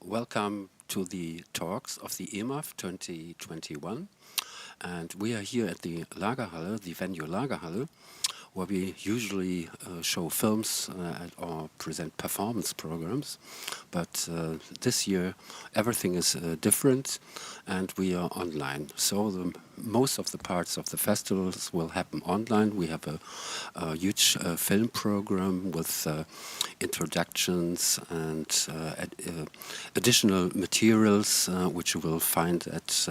Welcome to the talks of the EMAF 2021. And we are here at the Lagerhalle, the venue Lagerhalle, where we usually show films or present performance programs. But this year, everything is different, and we are online. So most of the parts of the festivals will happen online. We have a huge film program with introductions and additional materials, which you will find at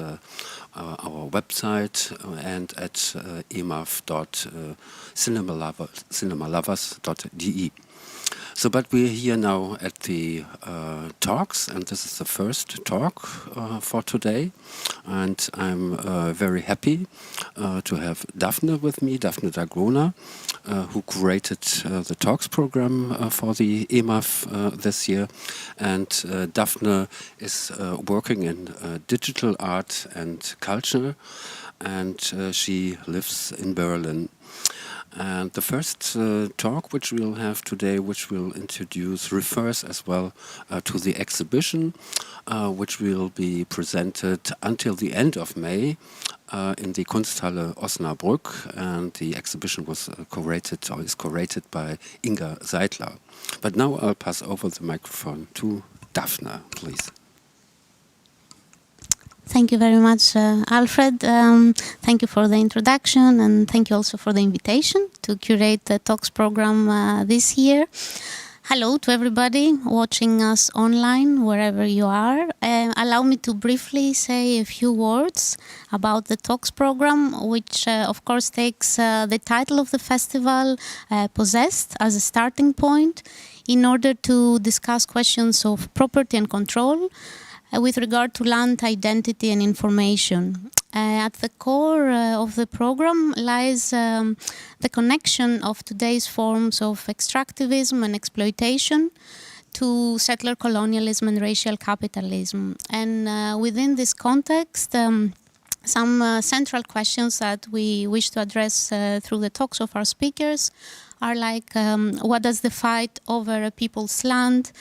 our website and at emaf.cinemalovers.de. So, but we're here now at the talks, and this is the first talk for today. And I'm very happy to have Daphne with me, Daphne Dagrona, who created the talks program for the EMAF this year. And Daphne is working in digital art and culture, and she lives in Berlin. And the first talk which we'll have today, which we'll introduce, refers as well to the exhibition, which will be presented until the end of May in the Kunsthalle Osnabrück. And the exhibition was curated or is curated by Inga Seidler. But now I'll pass over the microphone to Daphne, please. Thank you very much, Alfred. Thank you for the introduction, and thank you also for the invitation to curate the talks program this year. Hello to everybody watching us online, wherever you are. Allow me to briefly say a few words about the talks program, which of course takes the title of the festival, Possessed, as a starting point in order to discuss questions of property and control, with regard to land identity and information. At the core of the program lies the connection of today's forms of extractivism and exploitation to settler colonialism and racial capitalism. And within this context, some central questions that we wish to address through the talks of our speakers are like, what does the fight over a people's land,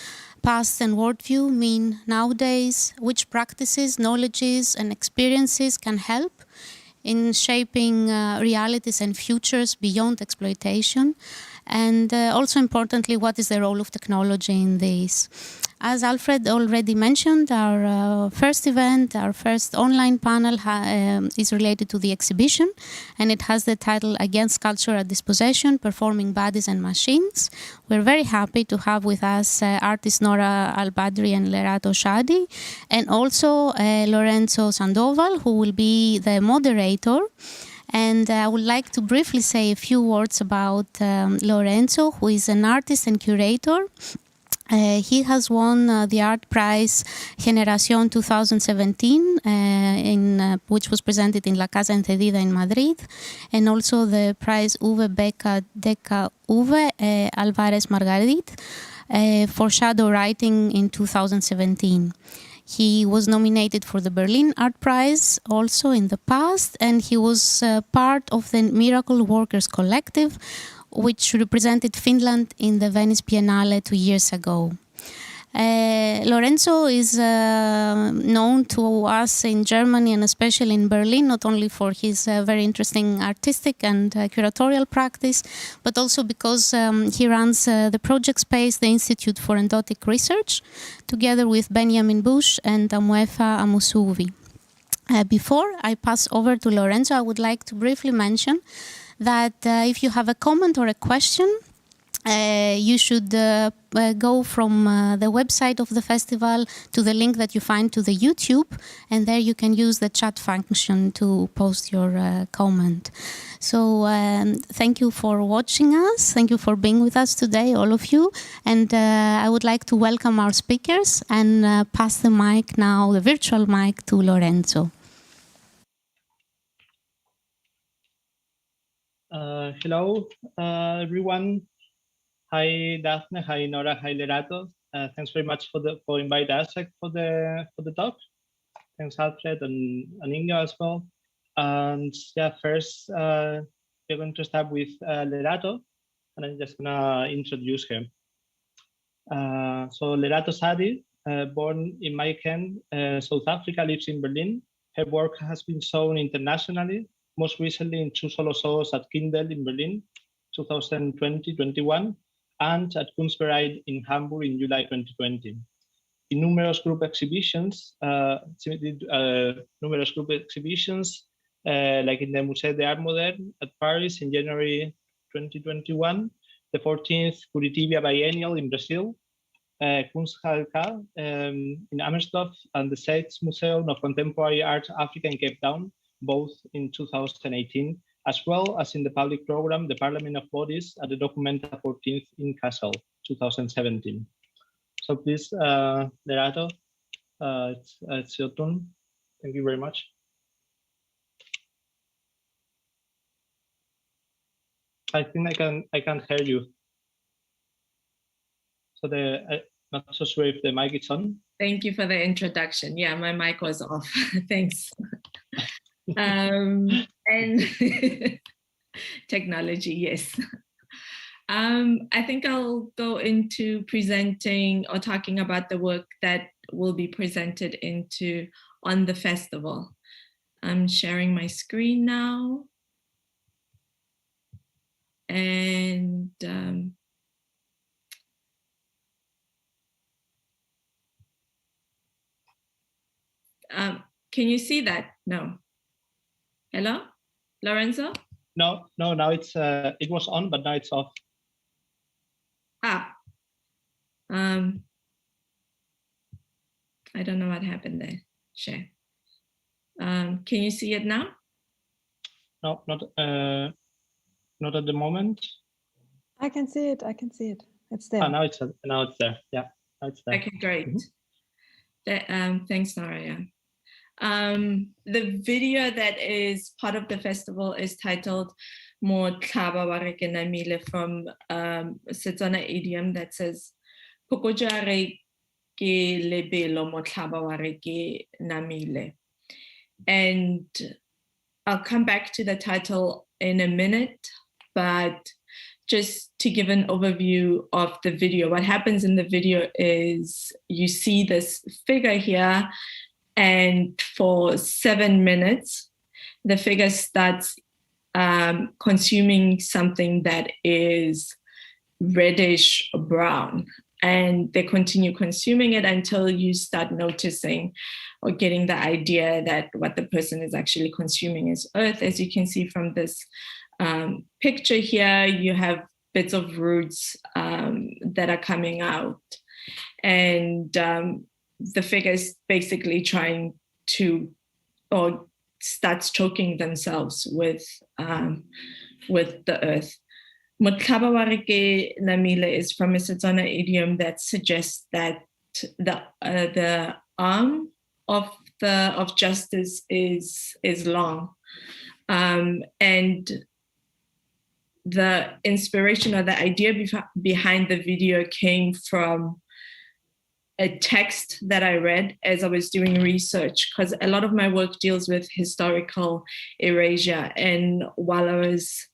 past and worldview mean nowadays? Which practices, knowledges, and experiences can help in shaping realities and futures beyond exploitation? And also importantly, what is the role of technology in this? As Alfred already mentioned, our first event, our first online panel is related to the exhibition, and it has the title Against Culture at Dispossession, Performing Bodies and Machines. We're very happy to have with us artists Nora, Al-Badri and Lerato Shadi, and also Lorenzo Sandoval, who will be the moderator. And I would like to briefly say a few words about Lorenzo, who is an artist and curator. He has won the art prize Generación 2017, which was presented in La Casa Encendida in Madrid, and also the prize Uwe Beca Deca Uwe Alvarez Margarit for shadow writing in 2017. He was nominated for the Berlin Art Prize also in the past, and he was part of the Miracle Workers Collective, which represented Finland in the Venice Biennale 2 years ago. Lorenzo is known to us in Germany and especially in Berlin, not only for his very interesting artistic and curatorial practice, but also because he runs the project space, the Institute for Endotic Research, together with Benjamin Bush and Amwefa Amusuvi. Before I pass over to Lorenzo, I would like to briefly mention that if you have a comment or a question, you should go from the website of the festival to the link that you find to the YouTube, and there you can use the chat function to post your comment. So thank you for watching us. Thank you for being with us today, all of you. And I would like to welcome our speakers and pass the mic now, the virtual mic, to Lorenzo. Hello, everyone. Hi, Daphne. Hi, Nora. Hi, Lerato. Thanks very much for inviting us for the talk. Thanks, Alfred and Inga as well. And yeah, first we're going to start with Lerato, and I'm just gonna introduce him. So Lerato Shadi born in Maiken, South Africa, lives in Berlin. Her work has been shown internationally, most recently in two solo shows at Kindle in Berlin, 2020-21, and at Kunstverein in Hamburg in July 2020. In numerous group exhibitions, like in the Musée d'Art Moderne at Paris in January 2021, the 14th Curitiba Biennial in Brazil, Kunsthalle in Amersfoort, and the 6th Museum of Contemporary Art Africa in Cape Town, both in 2018, as well as in the public program, the Parliament of Bodies at the Documenta 14th in Kassel, 2017. So please, Lerato, it's your turn. Thank you very much. I think I can hear you. So I'm not so sure if the mic is on. Thank you for the introduction. Yeah, my mic was off. Thanks. And technology, yes. I think I'll go into presenting or talking about the work that will be presented on the festival. I'm sharing my screen now. And can you see that? No. Hello, Lorenzo? No, now it's it was on, but now it's off. I don't know what happened there. Share. Can you see it now? No, not at the moment. I can see it. It's there. Oh, now it's there. Yeah, now it's there. Okay, great. Thanks, Nora. Yeah. The video that is part of the festival is titled Mo Tlhaba wa re ke namile, from Setswana idiom that says Phokotša re ke lebelo mo tlhaba wa re ke namile. And I'll come back to the title in a minute, but just to give an overview of the video, what happens in the video is you see this figure here, and for 7 minutes, the figure starts consuming something that is reddish brown. And they continue consuming it until you start noticing or getting the idea that what the person is actually consuming is earth. As you can see from this picture here, you have bits of roots that are coming out. And the figure is basically trying to, or starts choking themselves with the earth. Motlhaba wa re ke namile is from a Setswana idiom that suggests that the arm of justice is long, and the inspiration or the idea behind the video came from a text that I read as I was doing research, because a lot of my work deals with historical erasure. And while I was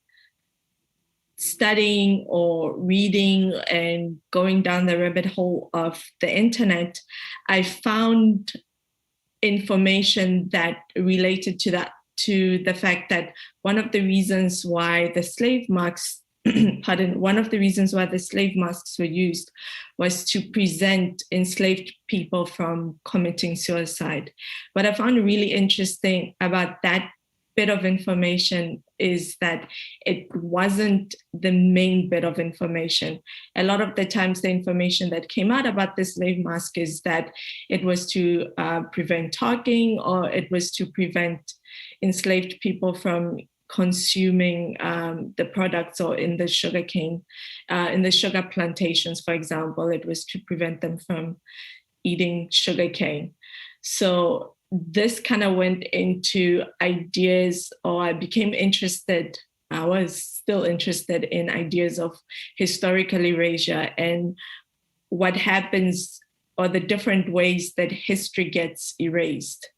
studying or reading and going down the rabbit hole of the internet, I found information that related to the fact that one of the reasons why the slave marks one of the reasons why the slave masks were used was to prevent enslaved people from committing suicide. What I found really interesting about that bit of information is that it wasn't the main bit of information. A lot of the times the information that came out about the slave mask is that it was to prevent talking, or it was to prevent enslaved people from consuming the products, or in the sugarcane, in the sugar plantations, for example, it was to prevent them from eating sugarcane. So this kind of went into ideas, or I became interested, I was still interested in ideas of historical erasure and what happens, or the different ways that history gets erased.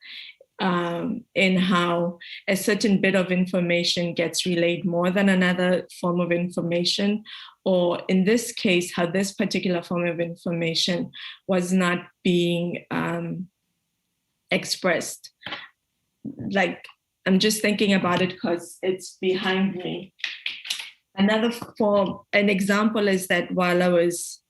in how a certain bit of information gets relayed more than another form of information, or in this case, how this particular form of information was not being expressed. Like, I'm just thinking about it because it's behind me. An example is that while I was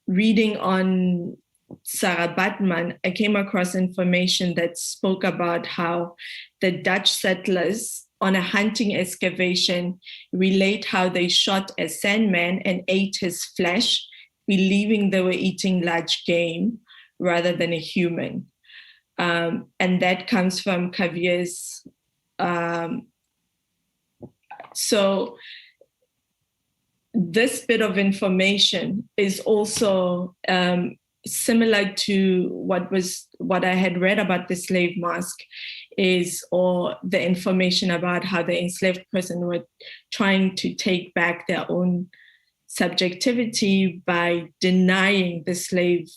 reading on Sarah Batman, I came across information that spoke about how the Dutch settlers on a hunting excavation relate how they shot a sandman and ate his flesh, believing they were eating large game rather than a human. And that comes from Cavier's. So this bit of information is also similar to what I had read about the slave mask, or the information about how the enslaved person were trying to take back their own subjectivity by denying the slave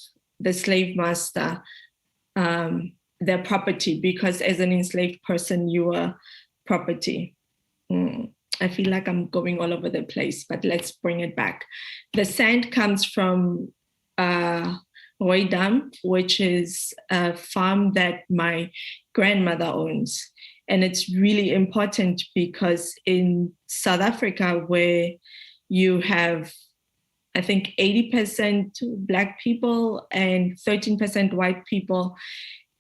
master their property, because as an enslaved person, you were property. I feel like I'm going all over the place, but let's bring it back. The sand comes from Roydam, which is a farm that my grandmother owns. And it's really important because in South Africa, where you have, I think, 80% Black people and 13% white people,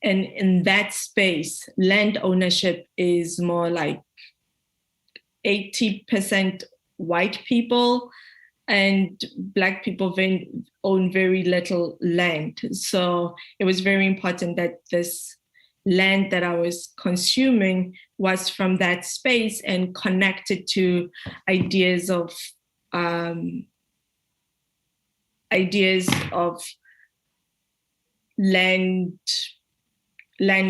and in that space, land ownership is more like 80% white people, and Black people own very little land. So it was very important that this land that I was consuming was from that space and connected to ideas of land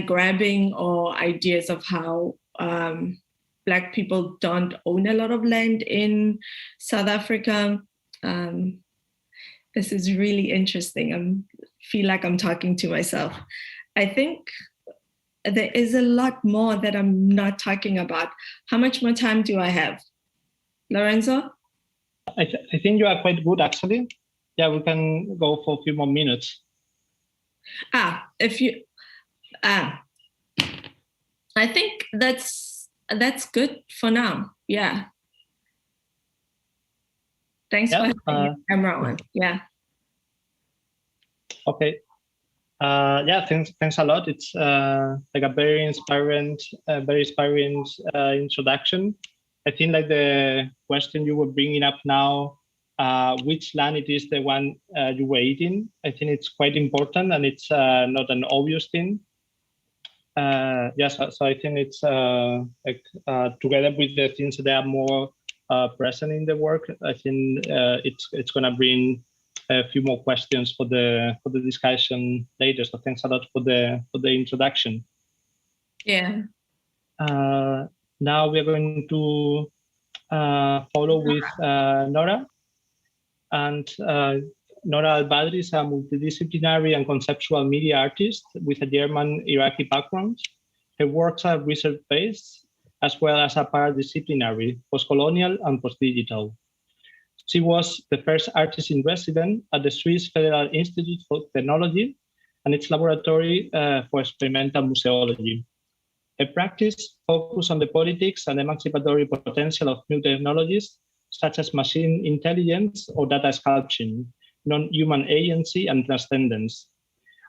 grabbing, or ideas of how Black people don't own a lot of land in South Africa. This is really interesting. I feel like I'm talking to myself. I think there is a lot more that I'm not talking about. How much more time do I have? Lorenzo? I think you are quite good, actually. Yeah, we can go for a few more minutes. I think that's good for now. Yeah. Thanks for having the camera on. Yeah. Okay. Yeah, thanks a lot. It's like a very inspiring introduction. I think like the question you were bringing up now, which land it is the one you were eating, I think it's quite important, and it's not an obvious thing. Yes, so I think it's together with the things that are more present in the work, I think it's going to bring a few more questions for the discussion later. So thanks a lot for the introduction. Yeah. Now we're going to follow with Nora. And Nora Al-Badri is a multidisciplinary and conceptual media artist with a German-Iraqi background. Her works are research-based, as well as a paradisciplinary, post-colonial and post-digital. She was the first artist in residence at the Swiss Federal Institute for Technology and its laboratory for experimental museology. Her practice focused on the politics and emancipatory potential of new technologies, such as machine intelligence or data sculpting, non-human agency and transcendence.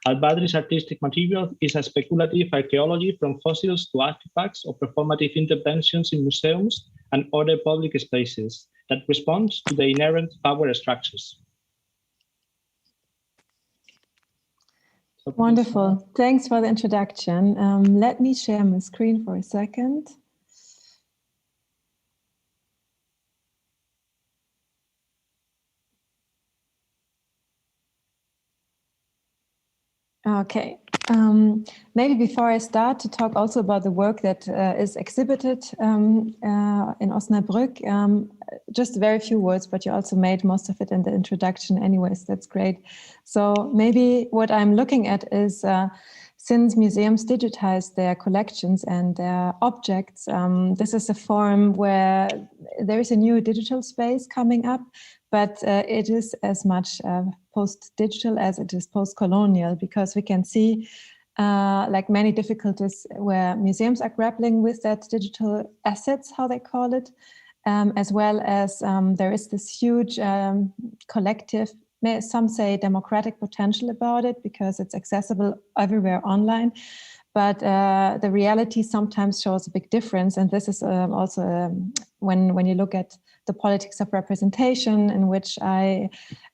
Al-Badri's artistic material is a speculative archaeology from fossils to artifacts or performative interventions in museums and other public spaces that responds to the inherent power structures. So wonderful. Thanks for the introduction. Let me share my screen for a second. Okay, maybe before I start to talk also about the work that is exhibited in Osnabrück, just very few words, but you also made most of it in the introduction anyways, that's great. So maybe what I'm looking at is since museums digitize their collections and their objects, this is a form where there is a new digital space coming up, but it is as much post-digital as it is post-colonial, because we can see like many difficulties where museums are grappling with that digital assets, how they call it, as well as there is this huge collective, some say democratic potential about it, because it's accessible everywhere online. But the reality sometimes shows a big difference. And this is also when you look at the politics of representation, in which I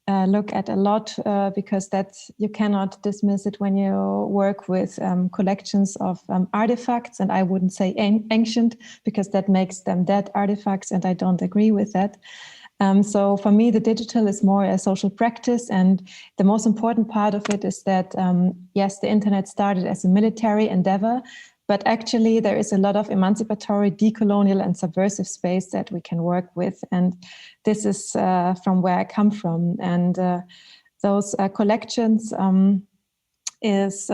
look at a lot, because that you cannot dismiss it when you work with collections of artifacts. And I wouldn't say ancient, because that makes them dead artifacts, and I don't agree with that. So for me, the digital is more a social practice, and the most important part of it is that, yes, the internet started as a military endeavor, but actually there is a lot of emancipatory, decolonial and subversive space that we can work with. And this is from where I come from. And those collections is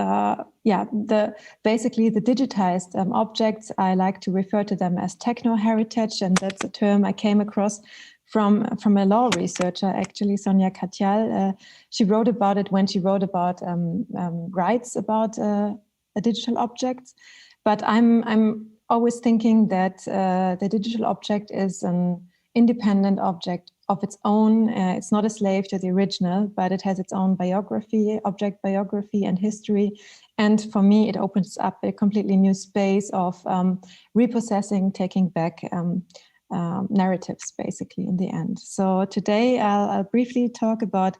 basically the digitized objects. I like to refer to them as techno-heritage, and that's a term I came across from a law researcher, actually, Sonia Katyal. She wrote about it when she wrote about rights about digital objects. But I'm always thinking that the digital object is an independent object of its own. It's not a slave to the original, but it has its own biography, object biography and history. And for me, it opens up a completely new space of repossessing, taking back narratives, basically, in the end. So today I'll briefly talk about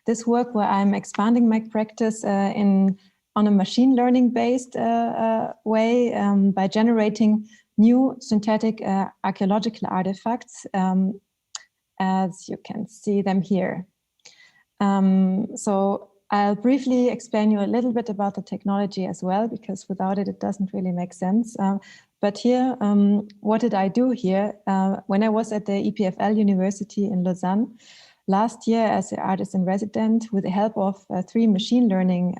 this work where I'm expanding my practice on a machine learning based way by generating new synthetic archaeological artifacts, as you can see them here. So I'll briefly explain you a little bit about the technology as well, because without it, it doesn't really make sense. But here, what did I do here? When I was at the EPFL University in Lausanne last year as an artist in resident, with the help of 3 machine learning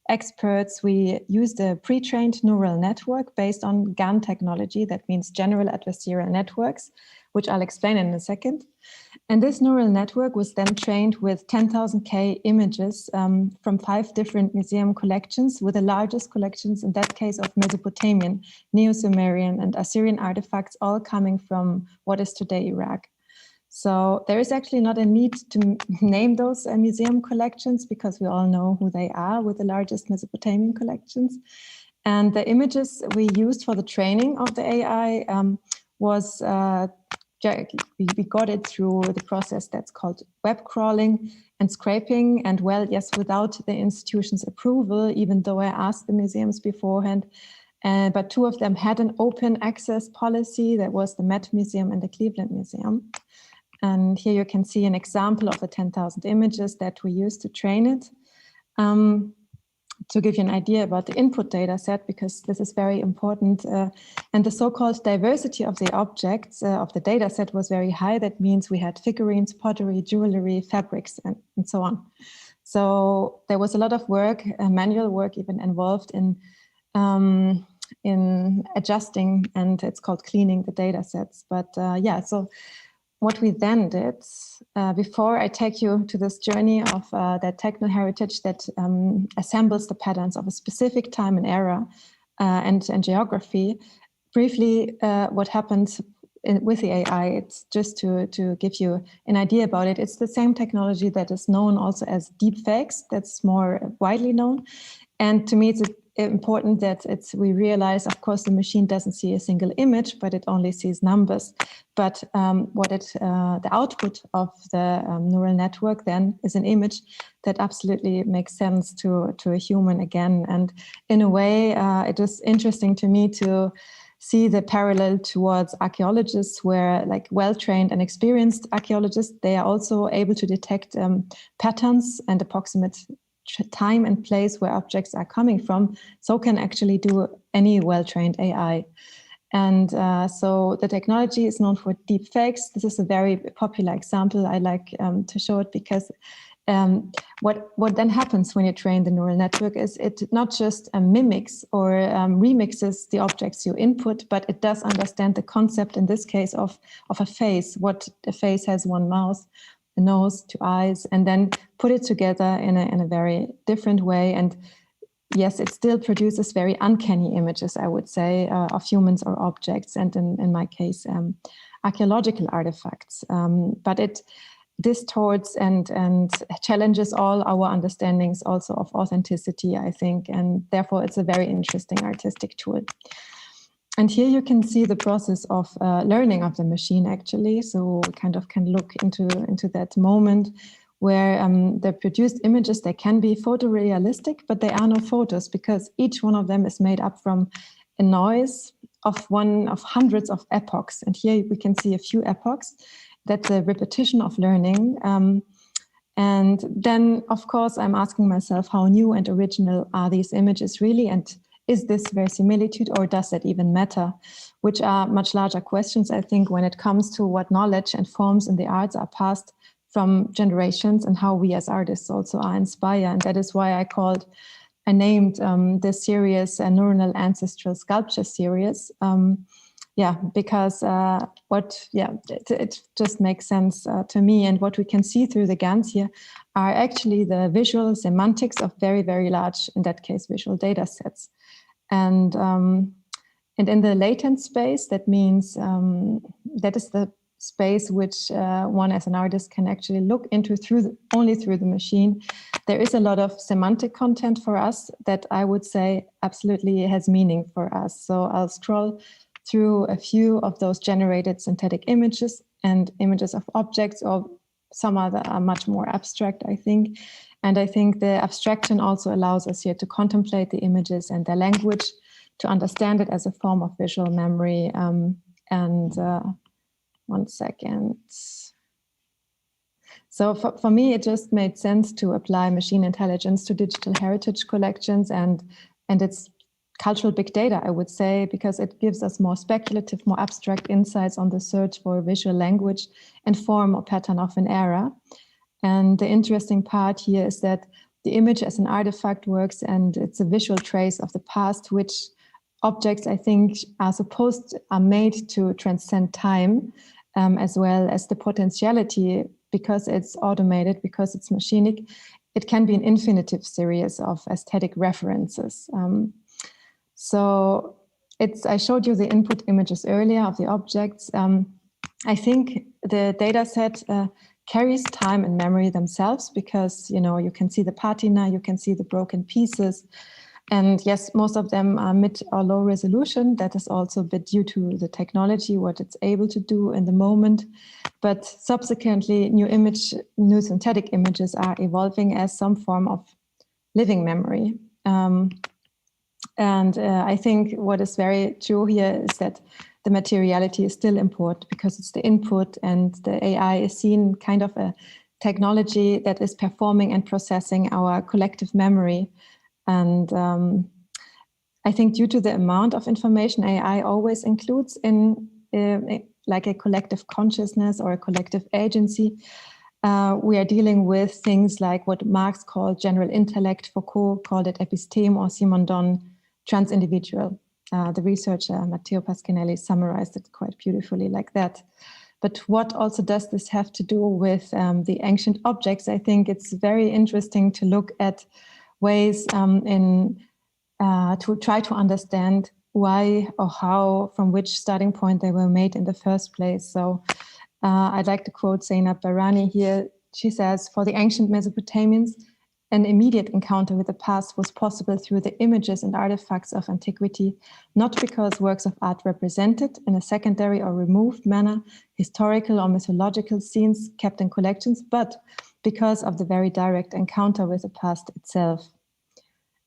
experts, we used a pre-trained neural network based on GAN technology. That means general adversarial networks, which I'll explain in a second. And this neural network was then trained with 10,000K images from 5 different museum collections, with the largest collections, in that case, of Mesopotamian, Neo-Sumerian and Assyrian artifacts, all coming from what is today Iraq. So there is actually not a need to name those museum collections, because we all know who they are, with the largest Mesopotamian collections. And the images we used for the training of the AI was we got it through the process that's called web crawling and scraping. And well, yes, without the institution's approval, even though I asked the museums beforehand. But 2 of them had an open access policy. That was the Met Museum and the Cleveland Museum. And here you can see an example of the 10,000 images that we used to train it. To give you an idea about the input data set, because this is very important. And the so-called diversity of the objects of the data set was very high. That means we had figurines, pottery, jewelry, fabrics, and so on. So there was a lot of work, manual work even involved in adjusting, and it's called cleaning the data sets. But yeah, so what we then did, before I take you to this journey of that techno-heritage that assembles the patterns of a specific time and era and geography, briefly what happens with the AI, it's just to give you an idea about it. It's the same technology that is known also as deepfakes, that's more widely known. And to me, it's important that we realize, of course, the machine doesn't see a single image, but it only sees numbers. But the output of the neural network then is an image that absolutely makes sense to a human again. And in a way, it is interesting to me to see the parallel towards archaeologists, where like well-trained and experienced archaeologists, they are also able to detect patterns and approximate time and place where objects are coming from, so can actually do any well-trained AI. And so the technology is known for deep fakes. This is a very popular example. I like to show it because what then happens when you train the neural network is it not just mimics or remixes the objects you input, but it does understand the concept, in this case, of a face, what a face has, one mouth, a nose, two eyes, and then put it together in a very different way. And yes, it still produces very uncanny images, I would say, of humans or objects, and in my case, archaeological artifacts. But it distorts and challenges all our understandings also of authenticity, I think, and therefore it's a very interesting artistic tool. And here you can see the process of learning of the machine, actually. So we kind of can look into that moment where the produced images, they can be photorealistic, but they are no photos because each one of them is made up from a noise of one of hundreds of epochs. And here we can see a few epochs. That's a repetition of learning. And then, of course, I'm asking myself, how new and original are these images really? And is this verisimilitude, or does that even matter? Which are much larger questions, I think, when it comes to what knowledge and forms in the arts are passed from generations and how we as artists also are inspired. And that is why I named this series a Neuronal Ancestral Sculpture series. Because it just makes sense to me. And what we can see through the GANs here are actually the visual semantics of very, very large, in that case, visual data sets. And in the latent space, that means that is the space which one as an artist can actually look into only through the machine. There is a lot of semantic content for us that I would say absolutely has meaning for us. So I'll scroll through a few of those generated synthetic images and images of objects, or some other are much more abstract, I think. And I think the abstraction also allows us here to contemplate the images and their language, to understand it as a form of visual memory. One second. So for me, it just made sense to apply machine intelligence to digital heritage collections and its cultural big data, I would say, because it gives us more speculative, more abstract insights on the search for visual language and form or pattern of an era. And the interesting part here is that the image as an artifact works, and it's a visual trace of the past, which objects, I think, are made to transcend time, as well as the potentiality, because it's automated, because it's machinic. It can be an infinitive series of aesthetic references. So I showed you the input images earlier of the objects. I think the data set carries time and memory themselves, because you can see the patina, you can see the broken pieces. And yes, most of them are mid or low resolution. That is also a bit due to the technology, what it's able to do in the moment. But subsequently, new synthetic images are evolving as some form of living memory. I think what is very true here is that the materiality is still important, because it's the input, and the AI is seen kind of a technology that is performing and processing our collective memory. And I think due to the amount of information AI always includes in like a collective consciousness or a collective agency, we are dealing with things like what Marx called general intellect, Foucault called it episteme, or Simondon transindividual. The researcher Matteo Pasquinelli summarized it quite beautifully like that. But what also does this have to do with the ancient objects? I think it's very interesting to look at ways to try to understand why or how, from which starting point they were made in the first place. So I'd like to quote Zainab Barani here. She says, for the ancient Mesopotamians, an immediate encounter with the past was possible through the images and artifacts of antiquity, not because works of art represented in a secondary or removed manner historical or mythological scenes kept in collections, but because of the very direct encounter with the past itself.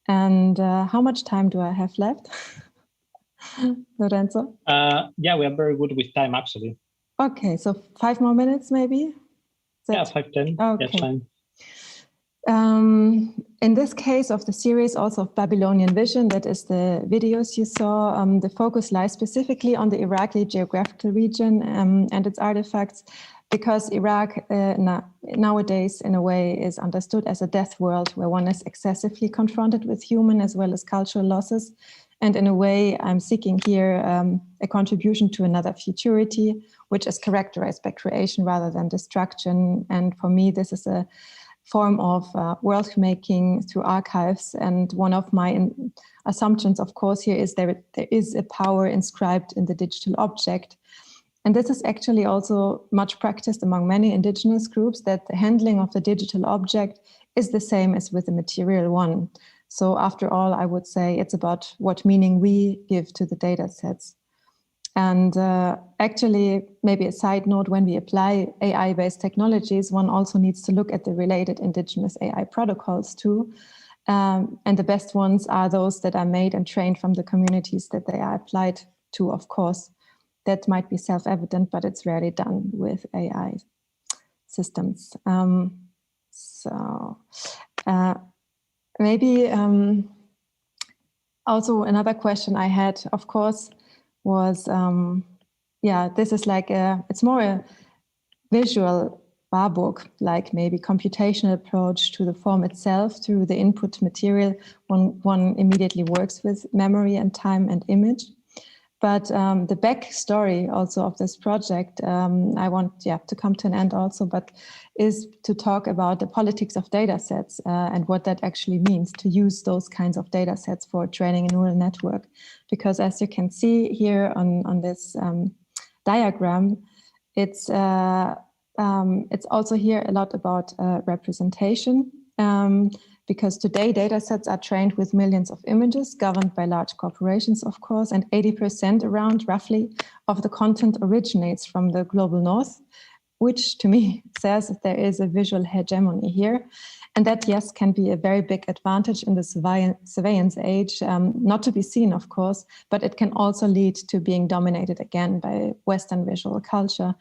And how much time do I have left? Lorenzo? Yeah, we are very good with time, actually. Okay, so 5 more minutes maybe? Yeah, 5, 10, okay. That's fine. In this case of the series also of Babylonian Vision, that is the videos you saw, the focus lies specifically on the Iraqi geographical region and its artifacts, because Iraq nowadays in a way is understood as a death world where one is excessively confronted with human as well as cultural losses. And in a way, I'm seeking here a contribution to another futurity, which is characterized by creation rather than destruction. And for me, this is a form of world making through archives. And one of my assumptions, of course, here is there is a power inscribed in the digital object. And this is actually also much practiced among many indigenous groups, that the handling of the digital object is the same as with the material one. So after all, I would say it's about what meaning we give to the data sets. And actually, maybe a side note, when we apply AI-based technologies, one also needs to look at the related indigenous AI protocols too. And the best ones are those that are made and trained from the communities that they are applied to, of course. That might be self-evident, but it's rarely done with AI systems. Maybe also another question I had, of course, was, this is like it's more a visual barbook, like maybe computational approach to the form itself through the input material. One immediately works with memory and time and image. But the backstory also of this project, I want to come to an end also, but is to talk about the politics of data sets and what that actually means to use those kinds of data sets for training a neural network. Because as you can see here on this diagram, it's also here a lot about representation. Because today data sets are trained with millions of images governed by large corporations, of course, and 80% around roughly of the content originates from the global north, which to me says that there is a visual hegemony here. And that, yes, can be a very big advantage in the surveillance age, not to be seen, of course, but it can also lead to being dominated again by Western visual culture.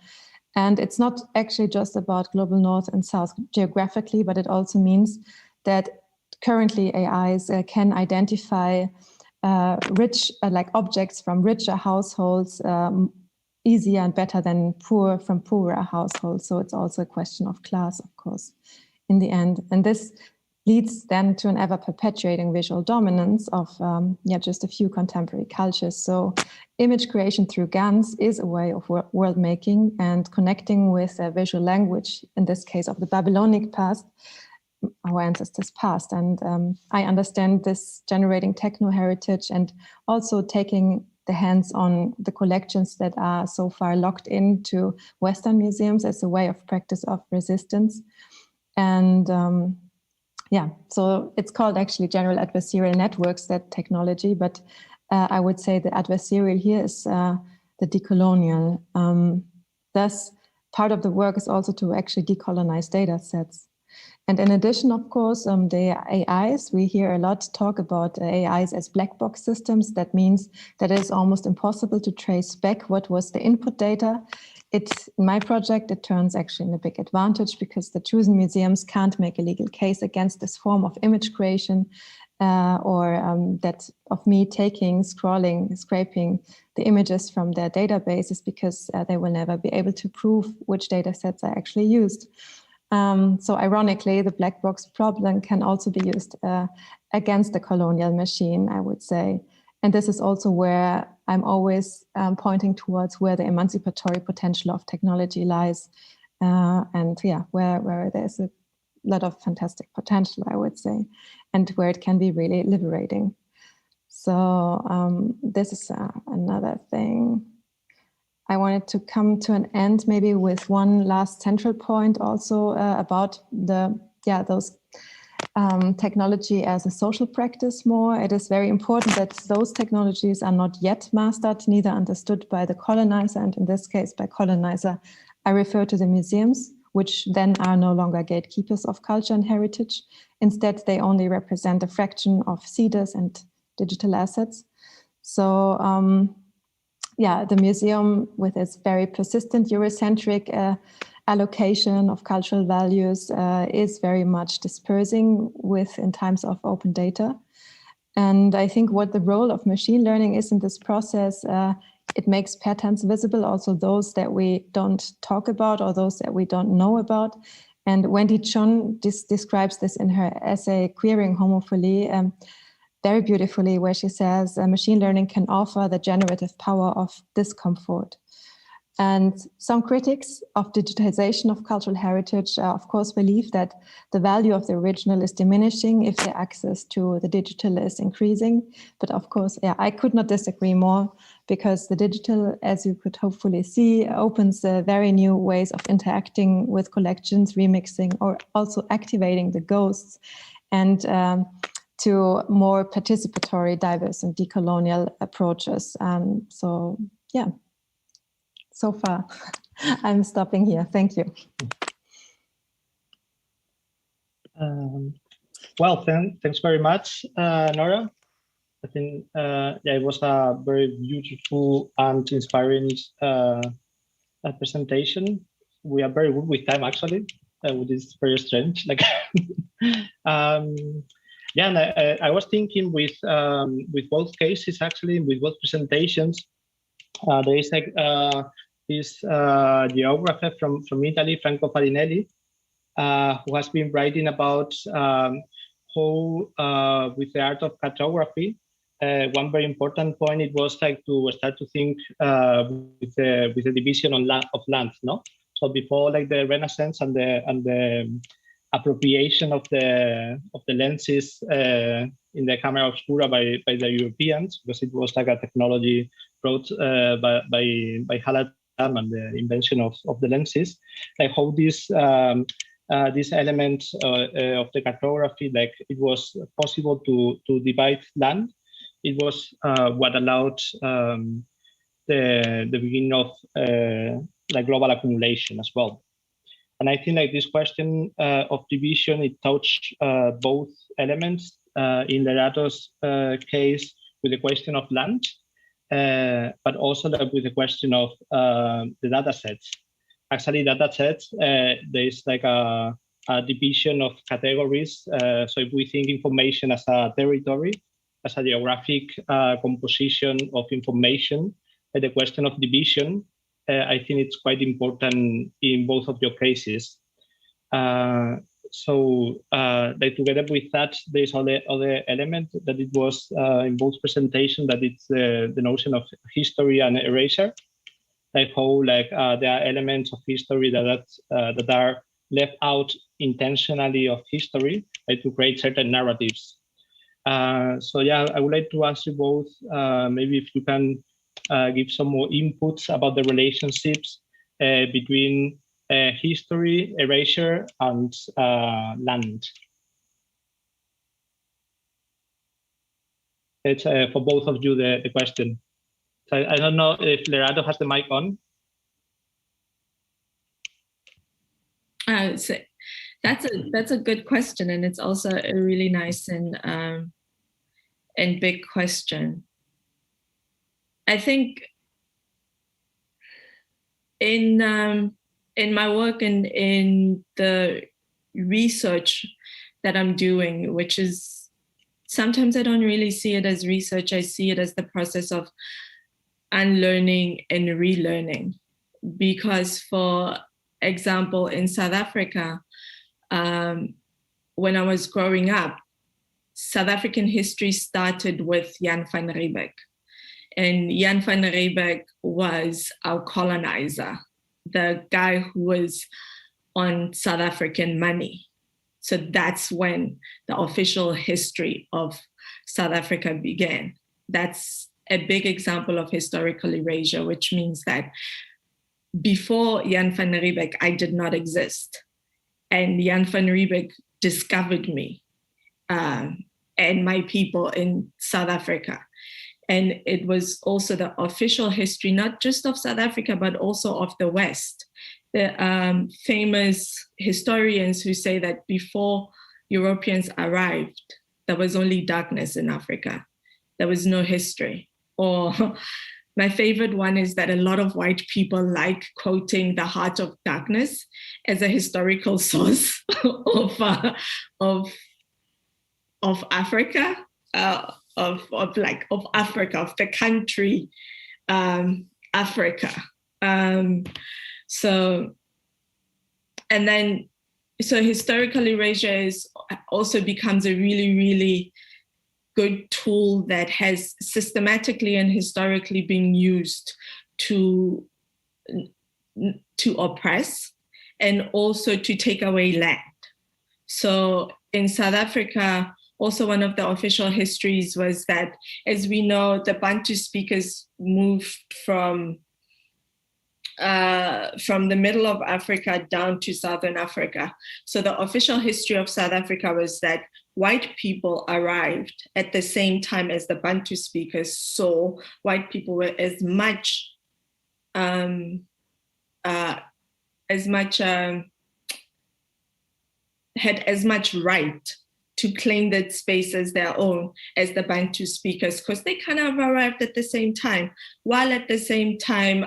And it's not actually just about global north and south geographically, but it also means that currently AIs can identify rich objects from richer households easier and better than from poorer households. So it's also a question of class, of course, in the end. And this leads then to an ever perpetuating visual dominance of just a few contemporary cultures. So image creation through GANs is a way of world making and connecting with a visual language, in this case of the Babylonic past, our ancestors' past. And I understand this generating techno heritage and also taking the hands on the collections that are so far locked into Western museums as a way of practice of resistance. And so it's called actually general adversarial networks, that technology, but I would say the adversarial here is the decolonial. Thus, part of the work is also to actually decolonize data sets. And in addition, of course, the AIs, we hear a lot talk about AIs as black box systems. That means that it is almost impossible to trace back what was the input data. In my project, it turns actually in a big advantage because the chosen museums can't make a legal case against this form of image creation or that of me scraping the images from their databases, because they will never be able to prove which data sets are actually used. So ironically, the black box problem can also be used against the colonial machine, I would say. And this is also where I'm always pointing towards where the emancipatory potential of technology lies. Where there's a lot of fantastic potential, I would say, and where it can be really liberating. So this is another thing. I wanted to come to an end maybe with one last central point also about those technology as a social practice more. It is very important that those technologies are not yet mastered, neither understood by the colonizer, and in this case by colonizer, I refer to the museums, which then are no longer gatekeepers of culture and heritage. Instead, they only represent a fraction of seeders and digital assets. So the museum with its very persistent Eurocentric allocation of cultural values is very much dispersing in times of open data. And I think what the role of machine learning is in this process, it makes patterns visible, also those that we don't talk about or those that we don't know about. And Wendy Chun describes this in her essay, Queering Homophily, very beautifully, where she says, machine learning can offer the generative power of discomfort. And some critics of digitization of cultural heritage, of course, believe that the value of the original is diminishing if the access to the digital is increasing. But of course, yeah, I could not disagree more, because the digital, as you could hopefully see, opens very new ways of interacting with collections, remixing, or also activating the ghosts, and to more participatory, diverse, and decolonial approaches. So, yeah. So far, I'm stopping here. Thank you. Well, thanks very much, Nora. I think yeah, it was a very beautiful and inspiring presentation. We are very good with time, actually, which is very strange. Like, yeah, and I was thinking with both cases, actually, with both presentations, there is like this geographer from Italy, Franco Farinelli, who has been writing about how, with the art of cartography, one very important point, it was like to start to think with the division of land, no? So before, like, the Renaissance and the appropriation of the lenses in the camera obscura by the Europeans, because it was like a technology brought by Hallett and the invention of the lenses, like how these elements of the cartography, like it was possible to divide land. It was what allowed the beginning of like global accumulation as well. And I think like this question of division, it touched both elements in Lerato's case with the question of land, but also with the question of the data sets. Actually, data sets, there's like a division of categories. So if we think information as a territory, as a geographic composition of information, the question of division, I think it's quite important in both of your cases. So like together with that, there's other element that it was in both presentations, that it's the notion of history and erasure, like how like there are elements of history that are left out intentionally of history, like to create certain narratives. So yeah, I would like to ask you both, maybe if you can give some more inputs about the relationships between history, erasure, and land. It's for both of you the question. So I don't know if Lerato has the mic on. So that's a good question, and it's also a really nice and big question. I think in my work and in the research that I'm doing, which is sometimes I don't really see it as research, I see it as the process of unlearning and relearning. Because, for example, in South Africa, when I was growing up, South African history started with Jan van Riebeeck. And Jan van Riebeeck was our colonizer, the guy who was on South African money. So that's when the official history of South Africa began. That's a big example of historical erasure, which means that before Jan van Riebeeck, I did not exist. And Jan van Riebeeck discovered me and my people in South Africa. And it was also the official history, not just of South Africa, but also of the West. The famous historians who say that before Europeans arrived, there was only darkness in Africa. There was no history. Or my favorite one is that a lot of white people like quoting the Heart of Darkness as a historical source of Africa, of Africa, of the country, Africa. So historical erasure also becomes a really, really good tool that has systematically and historically been used to oppress and also to take away land. So in South Africa, also one of the official histories was that, as we know, the Bantu speakers moved from the middle of Africa down to Southern Africa. So the official history of South Africa was that white people arrived at the same time as the Bantu speakers. So white people were had as much right to claim that space as their own as the Bantu speakers, because they kind of arrived at the same time, while at the same time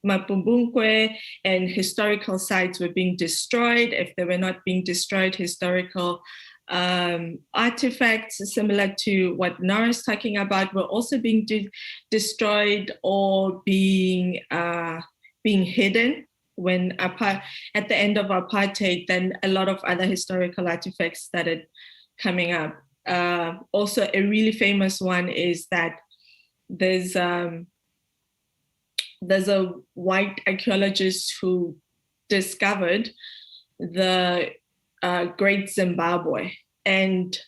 Mapumbungwe and historical sites were being destroyed. If they were not being destroyed, historical artifacts similar to what Nora is talking about were also being destroyed or being hidden. When at the end of apartheid, then a lot of other historical artifacts started coming up. Also, a really famous one is that there's a white archaeologist who discovered the Great Zimbabwe, and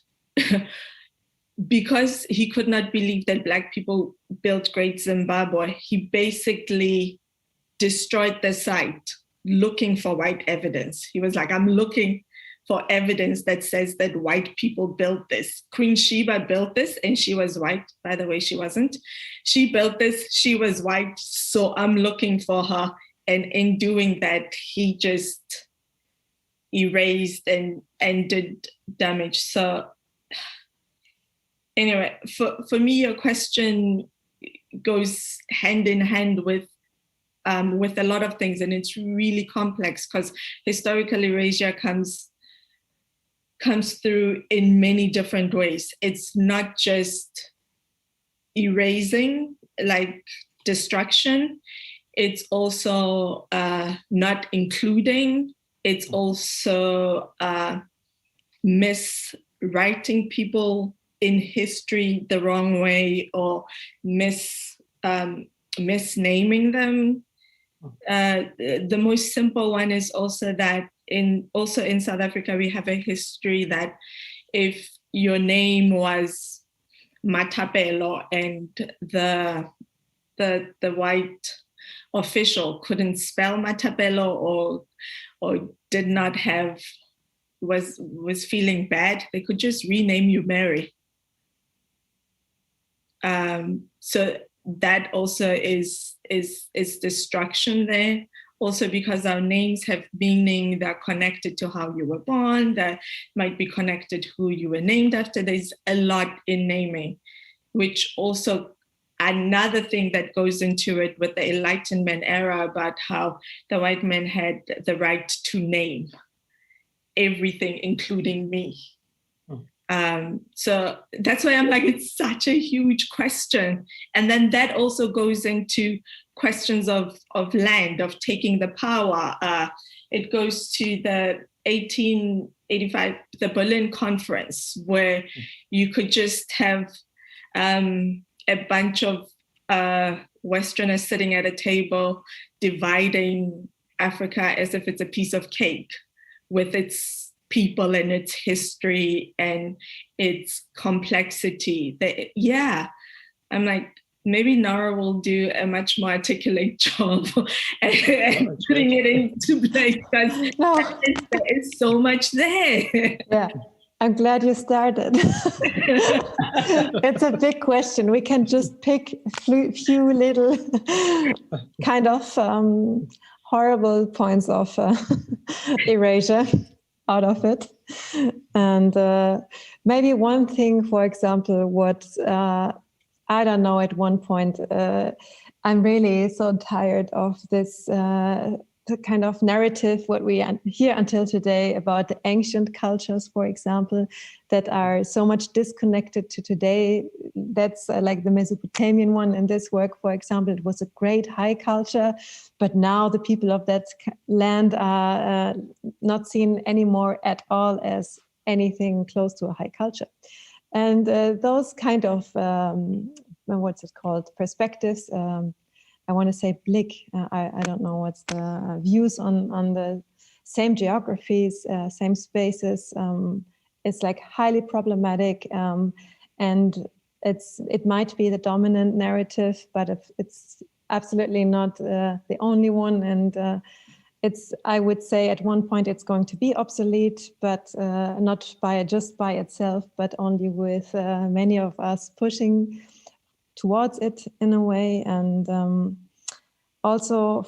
because he could not believe that Black people built Great Zimbabwe, he basically destroyed the site looking for white evidence. He was like, I'm looking for evidence that says that white people built this. Queen Sheba built this, and she was white. By the way, she wasn't. She built this, she was white, so I'm looking for her. And in doing that, he just erased and did damage. So anyway, for me, your question goes hand in hand with a lot of things, and it's really complex because historical erasure comes through in many different ways. It's not just erasing, like destruction. It's also not including. It's also miswriting people in history the wrong way, or misnaming them. The most simple one is also that in South Africa, we have a history that if your name was Matapelo and the white official couldn't spell Matapelo or did not have, was feeling bad, they could just rename you Mary. So that also is destruction there. Also because our names have meaning, they're connected to how you were born, that might be connected to who you were named after. There's a lot in naming, which also another thing that goes into it with the Enlightenment era about how the white man had the right to name everything, including me. So that's why I'm like, it's such a huge question. And then that also goes into questions of land, of taking the power. It goes to the 1885, the Berlin Conference, where you could just have a bunch of Westerners sitting at a table dividing Africa as if it's a piece of cake with its people and its history and its complexity. I'm like, maybe Nora will do a much more articulate job and putting it into place, because there is so much there. Yeah, I'm glad you started. It's a big question. We can just pick a few little kind of horrible points of erasure out of it. And maybe one thing, for example, what I don't know, at one point, I'm really so tired of this the kind of narrative what we hear until today about the ancient cultures, for example, that are so much disconnected to today. That's like the Mesopotamian one in this work, for example. It was a great high culture, but now the people of that land are not seen anymore at all as anything close to a high culture. And those kind of, what's it called, perspectives, I want to say Blick, I don't know what's the views on the same geographies, same spaces. It's like highly problematic, and it might be the dominant narrative, but it's absolutely not the only one. And I would say at one point it's going to be obsolete, but not just by itself, but only with many of us pushing towards it in a way. And also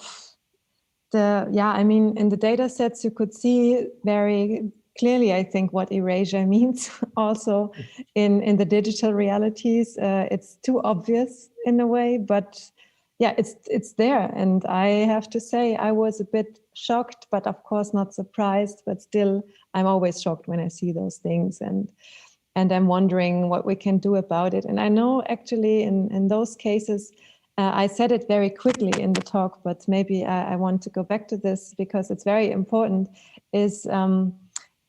I mean, in the data sets, you could see very clearly, I think, what erasure means. Also in the digital realities, it's too obvious in a way, but yeah, it's there. And I have to say, I was a bit shocked, but of course not surprised, but still I'm always shocked when I see those things. And I'm wondering what we can do about it. And I know actually in those cases, I said it very quickly in the talk, but maybe I want to go back to this because it's very important, is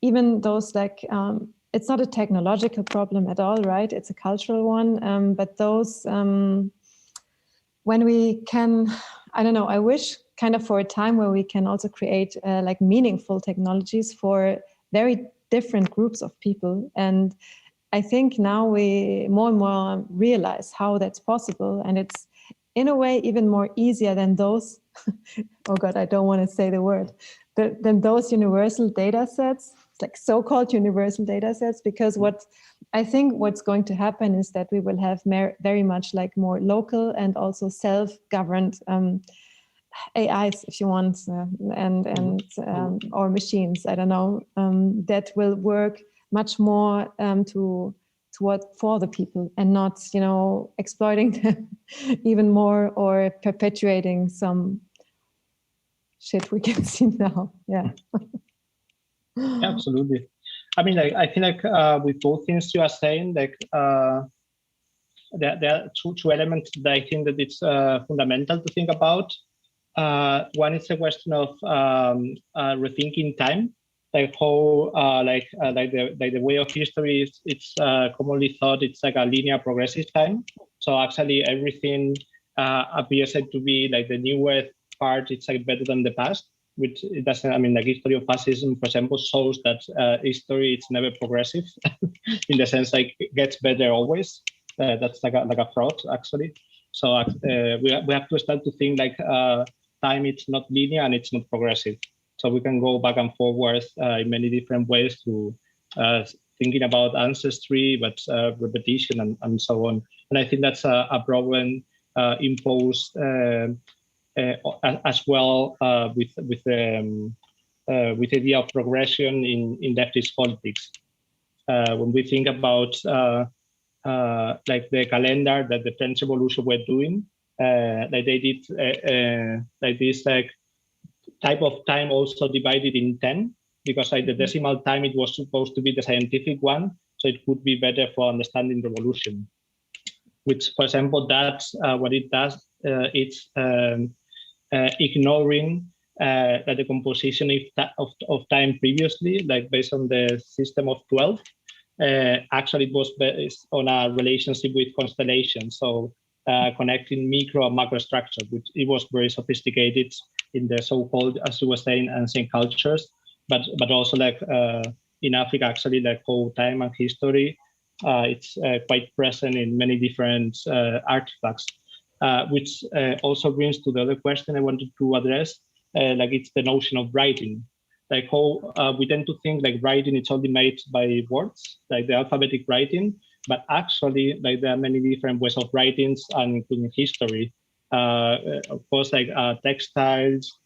even those like, it's not a technological problem at all, right? It's a cultural one, but those, when we can, I don't know, I wish kind of for a time where we can also create like meaningful technologies for very different groups of people. And I think now we more and more realize how that's possible. And it's in a way even more easier than those, oh God, I don't want to say the word, than those universal data sets, like so-called universal data sets, because what I think what's going to happen is that we will have very much like more local and also self-governed AIs, if you want, or machines, I don't know, that will work much more for the people and not, you know, exploiting them even more or perpetuating some shit we can see now. Yeah. Yeah, absolutely. I mean, like, I think like with both things you are saying, like there are two elements that I think that it's fundamental to think about. One is a question of rethinking time, like how like the way of history is, it's commonly thought it's like a linear progressive time. So actually everything appears to be like the newest part, it's like better than the past, which it doesn't, I mean, like history of fascism, for example, shows that history, it's never progressive in the sense like it gets better always. That's like a fraud actually. So we have to start to think like time, it's not linear and it's not progressive. So we can go back and forward in many different ways to thinking about ancestry, but repetition and so on. And I think that's a problem imposed as well with the idea of progression in leftist politics. When we think about like the calendar that the French Revolution were doing, like they did like this like type of time also divided in 10, because like the decimal time, it was supposed to be the scientific one, so it could be better for understanding revolution. Which, for example, that's what it does. It's ignoring the composition of time previously, like based on the system of 12. Actually, it was based on a relationship with constellations, so connecting micro and macro structure, which it was very sophisticated in the so-called, as you were saying, ancient cultures, but also like in Africa, actually, like whole time and history, it's quite present in many different artifacts, which also brings to the other question I wanted to address, like it's the notion of writing. Like how we tend to think like writing it's only made by words, like the alphabetic writing, but actually like there are many different ways of writings, and including history. Of course, like textiles,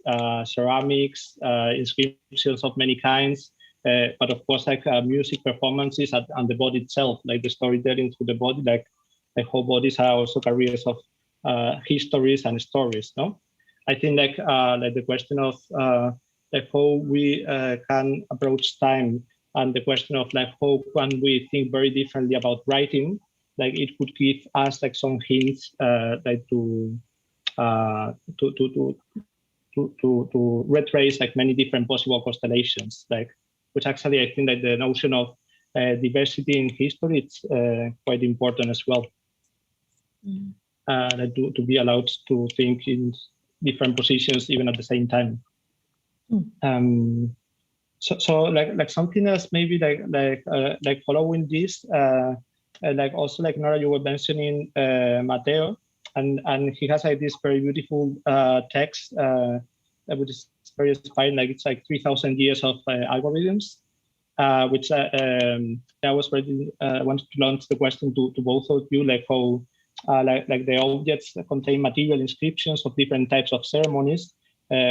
ceramics, inscriptions of many kinds, but of course like music performances and the body itself, like the storytelling through the body, like like how bodies are also carriers of histories and stories. No, I think like the question of like how we can approach time, and the question of like how can we think very differently about writing, like it could give us like some hints like to retrace like many different possible constellations, like which actually I think that the notion of diversity in history it's quite important as well. To be allowed to think in different positions even at the same time. So like something else maybe like following this, like also like Nora, you were mentioning Mateo, and he has like this very beautiful text which is very inspiring. Like it's like 3,000 years of algorithms, which I was ready. Wanted to launch the question to both of you, like how like the objects contain material inscriptions of different types of ceremonies,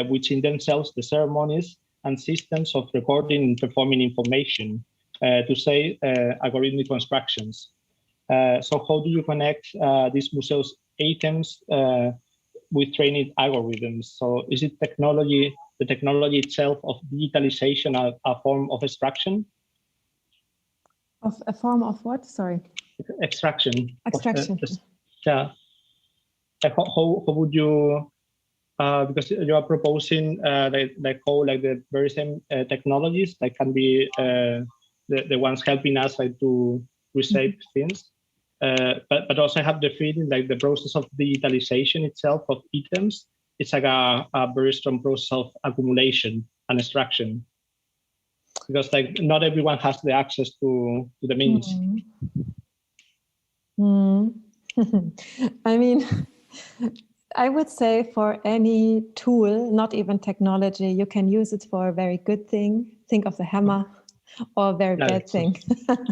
which in themselves the ceremonies and systems of recording and performing information, to say algorithmic constructions. So how do you connect these museums items with trained algorithms? So is it technology, the technology itself of digitalization, a form of extraction? Of a form of what? Sorry. Extraction. Extraction. Yeah. How would you? Because you are proposing like how like the very same technologies like can be the ones helping us like to reshape things, but also I have the feeling like the process of digitalization itself of items, it's like a very strong process of accumulation and extraction, because like not everyone has the access to the means. I mean, I would say for any tool, not even technology, you can use it for a very good thing. Think of the hammer, or a very bad thing.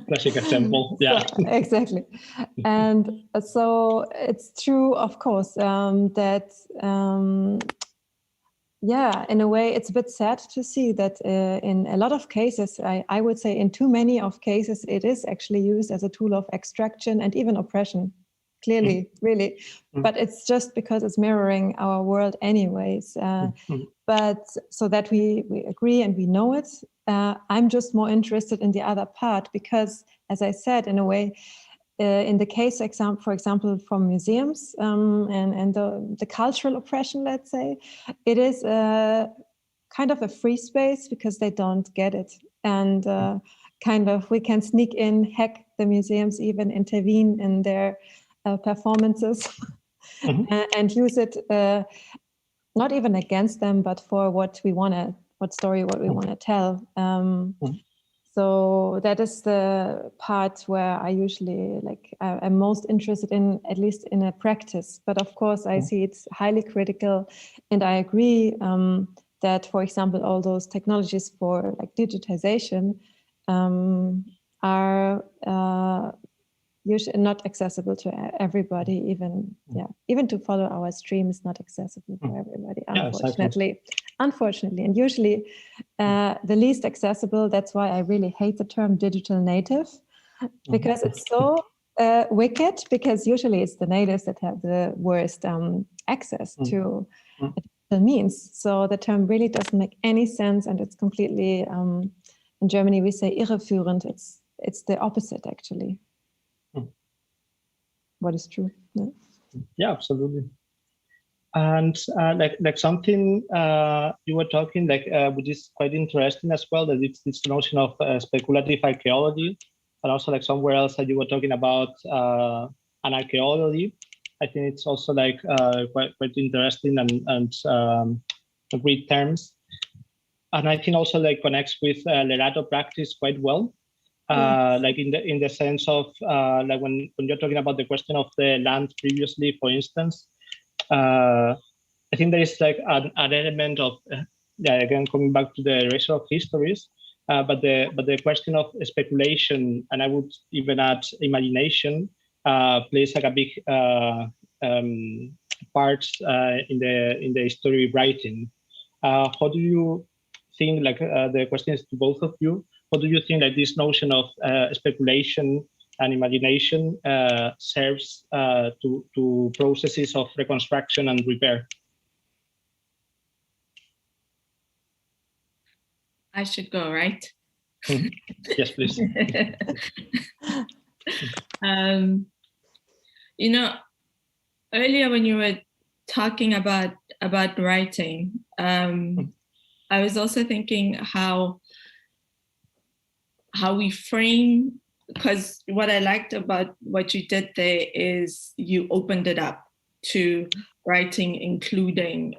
Classic example, yeah. So, exactly. And so it's true, of course, that, yeah, in a way, it's a bit sad to see that in a lot of cases, I would say in too many of cases, it is actually used as a tool of extraction and even oppression. Clearly, really, but it's just because it's mirroring our world anyways. But so that we agree and we know it, I'm just more interested in the other part, because as I said, in a way, in the case example, for example, from museums and the cultural oppression, let's say, it is kind of a free space because they don't get it. And kind of we can sneak in, hack the museums, even intervene in their performances and use it not even against them, but for what we want to, what we want to tell. So that is the part where I usually I'm most interested in, at least in a practice. But of course, I see it's highly critical, and I agree that, for example, all those technologies for like digitization are usually not accessible to everybody. Even to follow our stream is not accessible for everybody, unfortunately. Unfortunately, and usually the least accessible. That's why I really hate the term digital native, because it's so wicked. Because usually it's the natives that have the worst access to digital means. So the term really doesn't make any sense, and it's completely. In Germany, we say irreführend. It's the opposite, actually. What is true? Yeah, absolutely. And like something you were talking which is quite interesting as well, that it's this notion of speculative archaeology, and also like somewhere else that you were talking about an archaeology. I think it's also like quite interesting and great terms. And I think also like connects with Lerato practice quite well. Like in the sense of like when you're talking about the question of the land previously, for instance, I think there is like an element of again coming back to the ratio of histories, but the question of speculation, and I would even add imagination, plays like a big part in the history writing. How do you think, like the question is to both of you, how do you think that this notion of speculation and imagination serves to processes of reconstruction and repair. I should go, right? Yes, please. You know, earlier when you were talking about writing, I was also thinking how we frame, because what I liked about what you did there is you opened it up to writing, including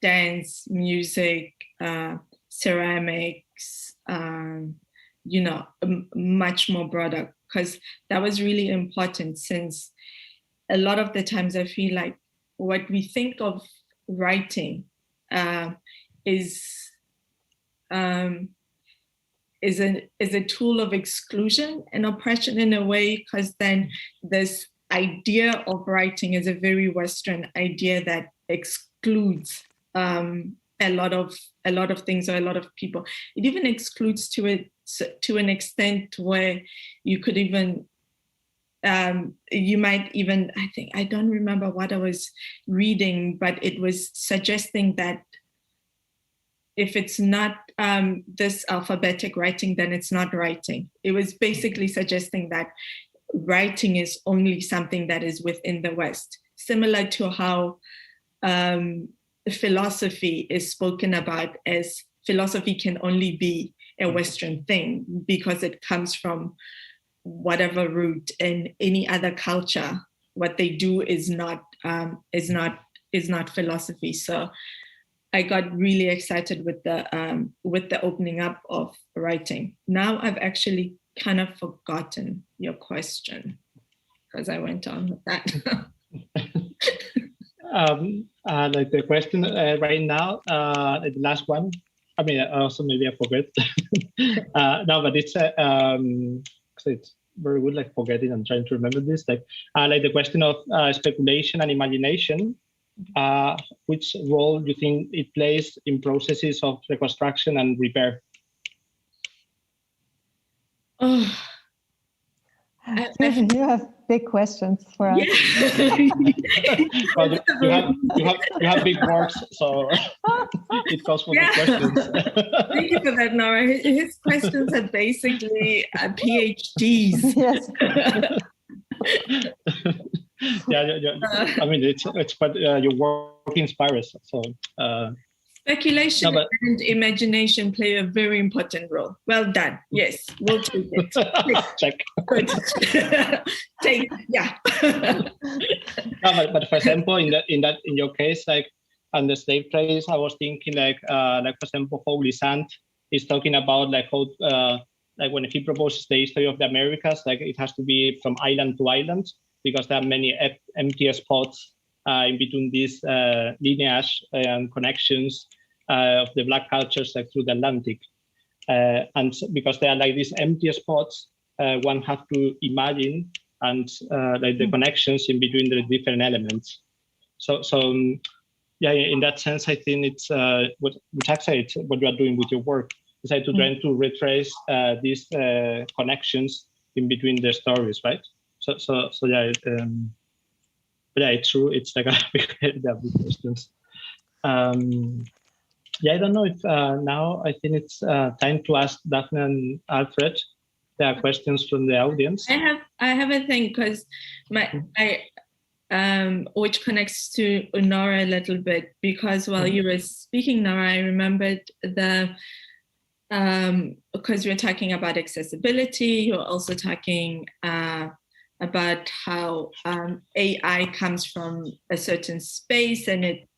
dance, music, ceramics, you know, much more broader, because that was really important, since a lot of the times I feel like what we think of writing is a tool of exclusion and oppression in a way, because then this idea of writing is a very Western idea that excludes a lot of things or a lot of people. It even excludes to an extent where you could even you might even, I don't remember what I was reading, but it was suggesting that if it's not this alphabetic writing, then it's not writing. It was basically suggesting that writing is only something that is within the West, similar to how philosophy is spoken about as philosophy can only be a Western thing because it comes from whatever root in any other culture. What they do is not philosophy. So I got really excited with the opening up of writing. Now I've actually kind of forgotten your question because I went on with that. Like the question right now, the last one. I mean, also maybe I forget. No, but it's very good, like forgetting and trying to remember this. Like the question of speculation and imagination. Which role do you think it plays in processes of reconstruction and repair? Oh. Susan, you have big questions for us. Yeah. Well, you have big works, so it calls for big questions. Thank you for that, Nora. His questions are basically PhDs. Yes. Yeah. I mean, it's quite your work inspires. So speculation and imagination play a very important role. Well done. Yes, we'll take it. Check. Take, yeah. No, but for example, in your case, like on the slave trades, I was thinking like for example, how Glissant is talking about like how like when he proposes the history of the Americas, like it has to be from island to island, because there are many empty spots in between these lineage and connections of the Black cultures like through the Atlantic. And because there are like these empty spots, one have to imagine and like the connections in between the different elements. So yeah, in that sense, I think it's what you are doing with your work. Is to trying to retrace these connections in between the stories, right? So yeah, yeah, it's true. It's like a big questions. Yeah, I don't know if now I think it's time to ask Daphne and Alfred. There are questions from the audience. I have a thing because which connects to Nora a little bit, because while you were speaking, Nora, I remembered because you're talking about accessibility, you're also talking about how AI comes from a certain space and it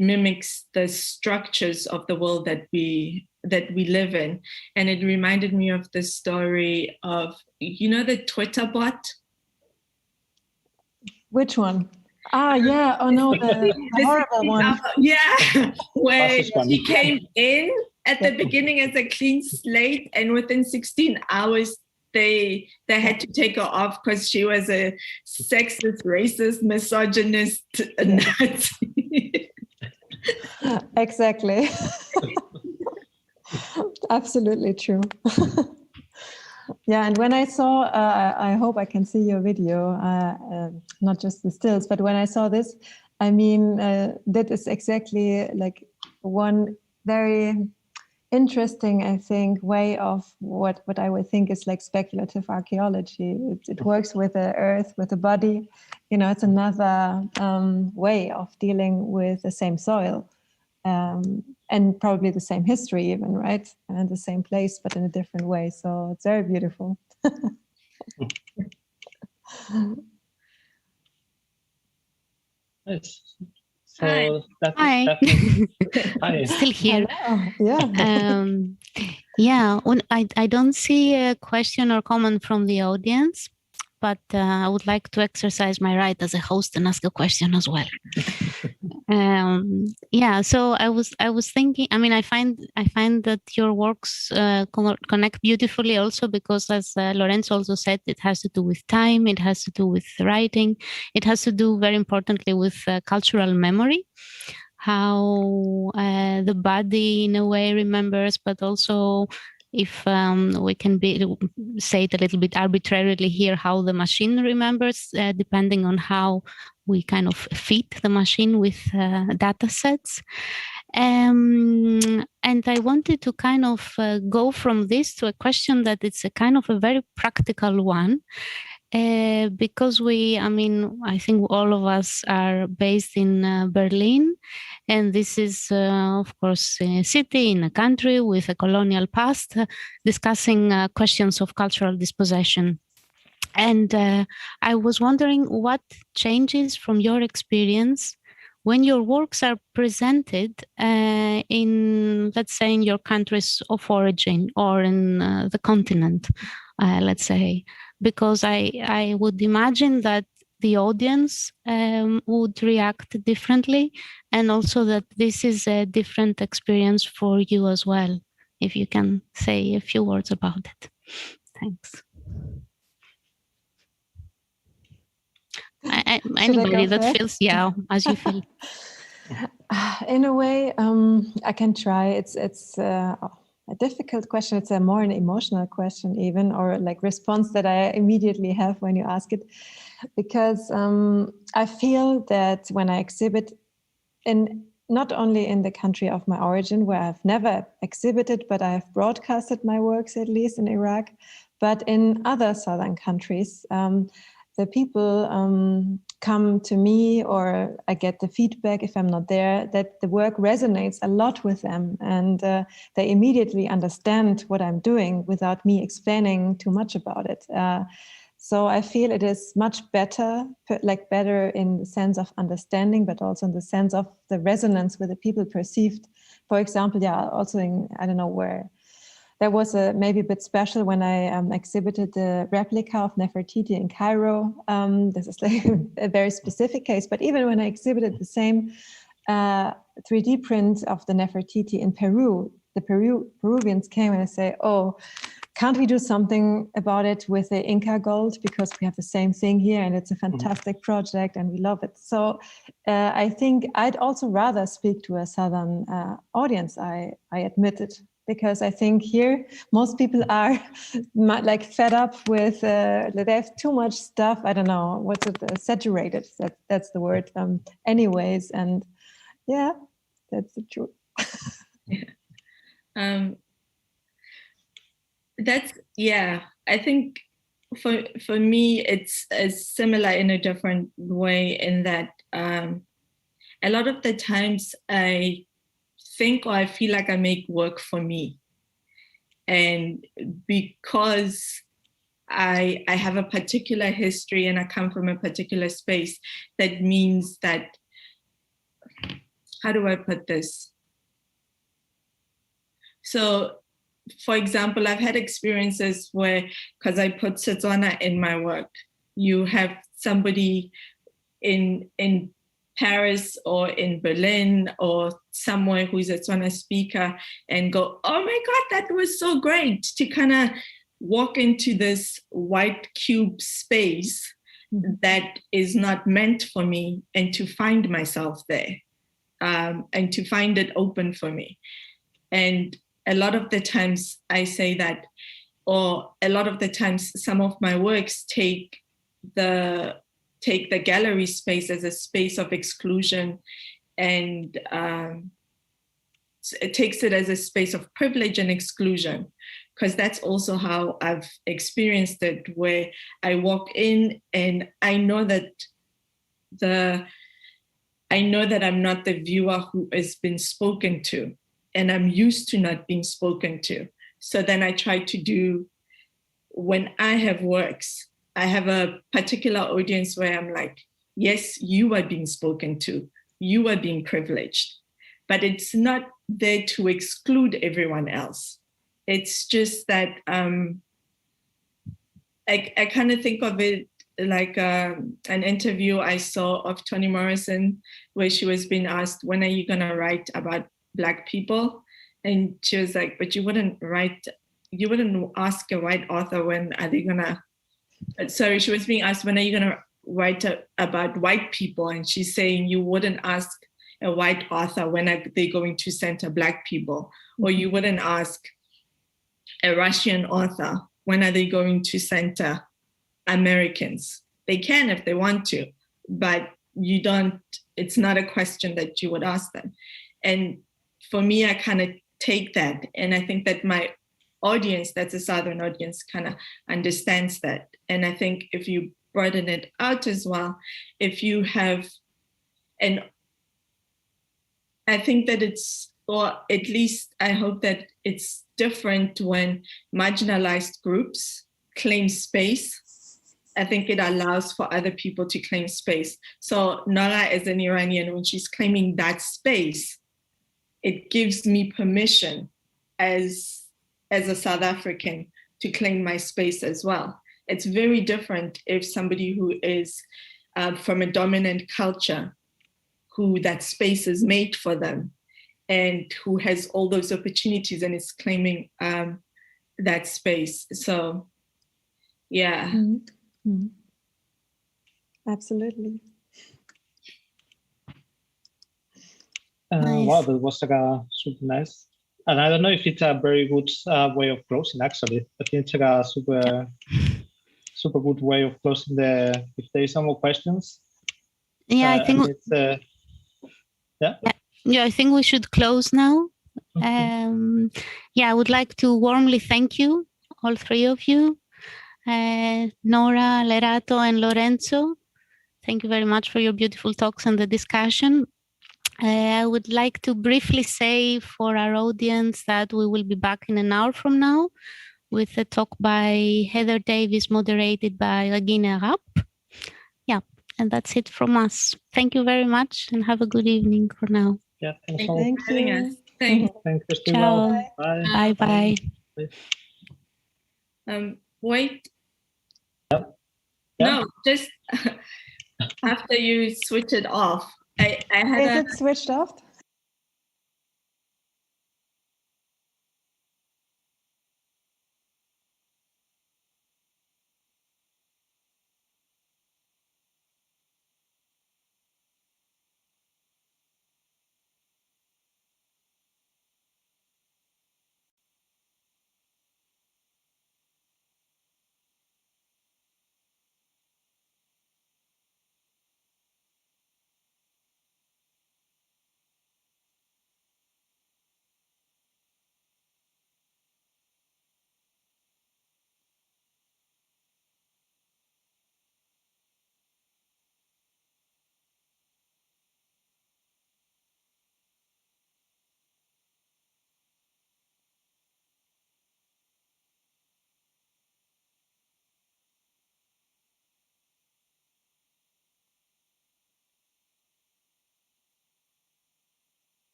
mimics the structures of the world that we live in. And it reminded me of the story of, you know, the Twitter bot? Which one? Yeah. Oh no, the horrible one. Yeah, where she came in at the beginning as a clean slate, and within 16 hours, they had to take her off because she was a sexist, racist, misogynist Nazi. Exactly. Absolutely true. Yeah, and when I saw, I hope I can see your video, not just the stills, but when I saw this, I mean, that is exactly like one very interesting, I think, way of what I would think is like speculative archaeology. It works with the earth, with the body. You know, it's another way of dealing with the same soil. And probably the same history even, right? And the same place, but in a different way. So it's very beautiful. Yes. Hi. So that's Hi. definitely hi. Still here. Hello. Yeah. Yeah, I don't see a question or comment from the audience, but I would like to exercise my right as a host and ask a question as well. Yeah, so I was thinking. I mean, I find that your works connect beautifully, also because, as Lorenzo also said, it has to do with time, it has to do with writing, it has to do very importantly with cultural memory. How the body, in a way, remembers, but also, if we can say it a little bit arbitrarily here, how the machine remembers, depending on how we kind of feed the machine with data sets. And I wanted to kind of go from this to a question that it's a kind of a very practical one. Because I think all of us are based in Berlin, and this is, of course, a city in a country with a colonial past, discussing questions of cultural dispossession. And I was wondering what changes from your experience when your works are presented in, let's say, in your countries of origin or in the continent, let's say, because I would imagine that the audience would react differently, and also that this is a different experience for you as well. If you can say a few words about it. Thanks. Anybody that feels, yeah, as you feel. In a way, I can try. It's a difficult question. It's a more an emotional question even, or like response that I immediately have when you ask it, because I feel that when I exhibit not only in the country of my origin, where I've never exhibited, but I have broadcasted my works, at least in Iraq, but in other southern countries, the people come to me, or I get the feedback if I'm not there, that the work resonates a lot with them, and they immediately understand what I'm doing without me explaining too much about it. So I feel it is much better, like better in the sense of understanding, but also in the sense of the resonance with the people perceived. For example, yeah, also in, I don't know where, there was maybe a bit special when I exhibited the replica of Nefertiti in Cairo. This is like a very specific case, but even when I exhibited the same 3D print of the Nefertiti in Peru, the Peruvians came and they say, "Oh, can't we do something about it with the Inca gold? Because we have the same thing here and it's a fantastic project and we love it." So I think I'd also rather speak to a Southern audience, I admit it. Because I think here most people are like fed up with they have too much stuff. I don't know what's it, saturated. That's the word. Anyways, and yeah, that's the truth. I think for me it's similar in a different way, in that a lot of the times I think, or I feel like I make work for me. And because I have a particular history and I come from a particular space, that means that, how do I put this? So, for example, I've had experiences where, because I put Setswana in my work, you have somebody in Paris or in Berlin or somewhere who's a Tswana speaker and go, "Oh my God, that was so great," to kind of walk into this white cube space that is not meant for me, and to find myself there, and to find it open for me. And a lot of the times I say that or a lot of the times, some of my works take the gallery space as a space of exclusion, and it takes it as a space of privilege and exclusion, because that's also how I've experienced it, where I walk in and I know that I'm not the viewer who has been spoken to, and I'm used to not being spoken to. So then I try to do, when I have works, I have a particular audience where I'm like, yes, you are being spoken to, you are being privileged, but it's not there to exclude everyone else. It's just that I kind of think of it like an interview I saw of Toni Morrison, where she was being asked, when are you going to write about Black people? And she was like, but you wouldn't ask a white author, when are they going to, sorry, she was being asked, when are you going to write about white people? And she's saying, you wouldn't ask a white author, when are they going to center Black people? Or you wouldn't ask a Russian author, when are they going to center Americans? They can if they want to, but you don't, it's not a question that you would ask them. And for me, I kind of take that, and I think that my audience, that's a Southern audience, kind of understands that. And I think if you broaden it out as well, if you have, and I think that it's, or at least I hope that it's different when marginalized groups claim space. I think it allows for other people to claim space. So Nora, as an Iranian, when she's claiming that space, it gives me permission as a South African to claim my space as well. It's very different if somebody who is from a dominant culture, who that space is made for them, and who has all those opportunities and is claiming that space. So, yeah. Mm-hmm. Mm-hmm. Absolutely. Nice. Wow, that was super nice. And I don't know if it's a very good way of closing, actually. I think it's a super good way of closing if there is some more questions. Yeah, I think yeah, I think we should close now. I would like to warmly thank you, all three of you, Nora, Lerato, and Lorenzo. Thank you very much for your beautiful talks and the discussion. I would like to briefly say for our audience that we will be back in an hour from now with a talk by Heather Davis, moderated by Regine Rapp. Yeah, and that's it from us. Thank you very much and have a good evening for now. Yeah, thanks Thank all. you for having us. Thanks. Thanks, Ciao. Bye. Bye. Wait. Yeah. No, just after you switch it off. I had Is it switched off?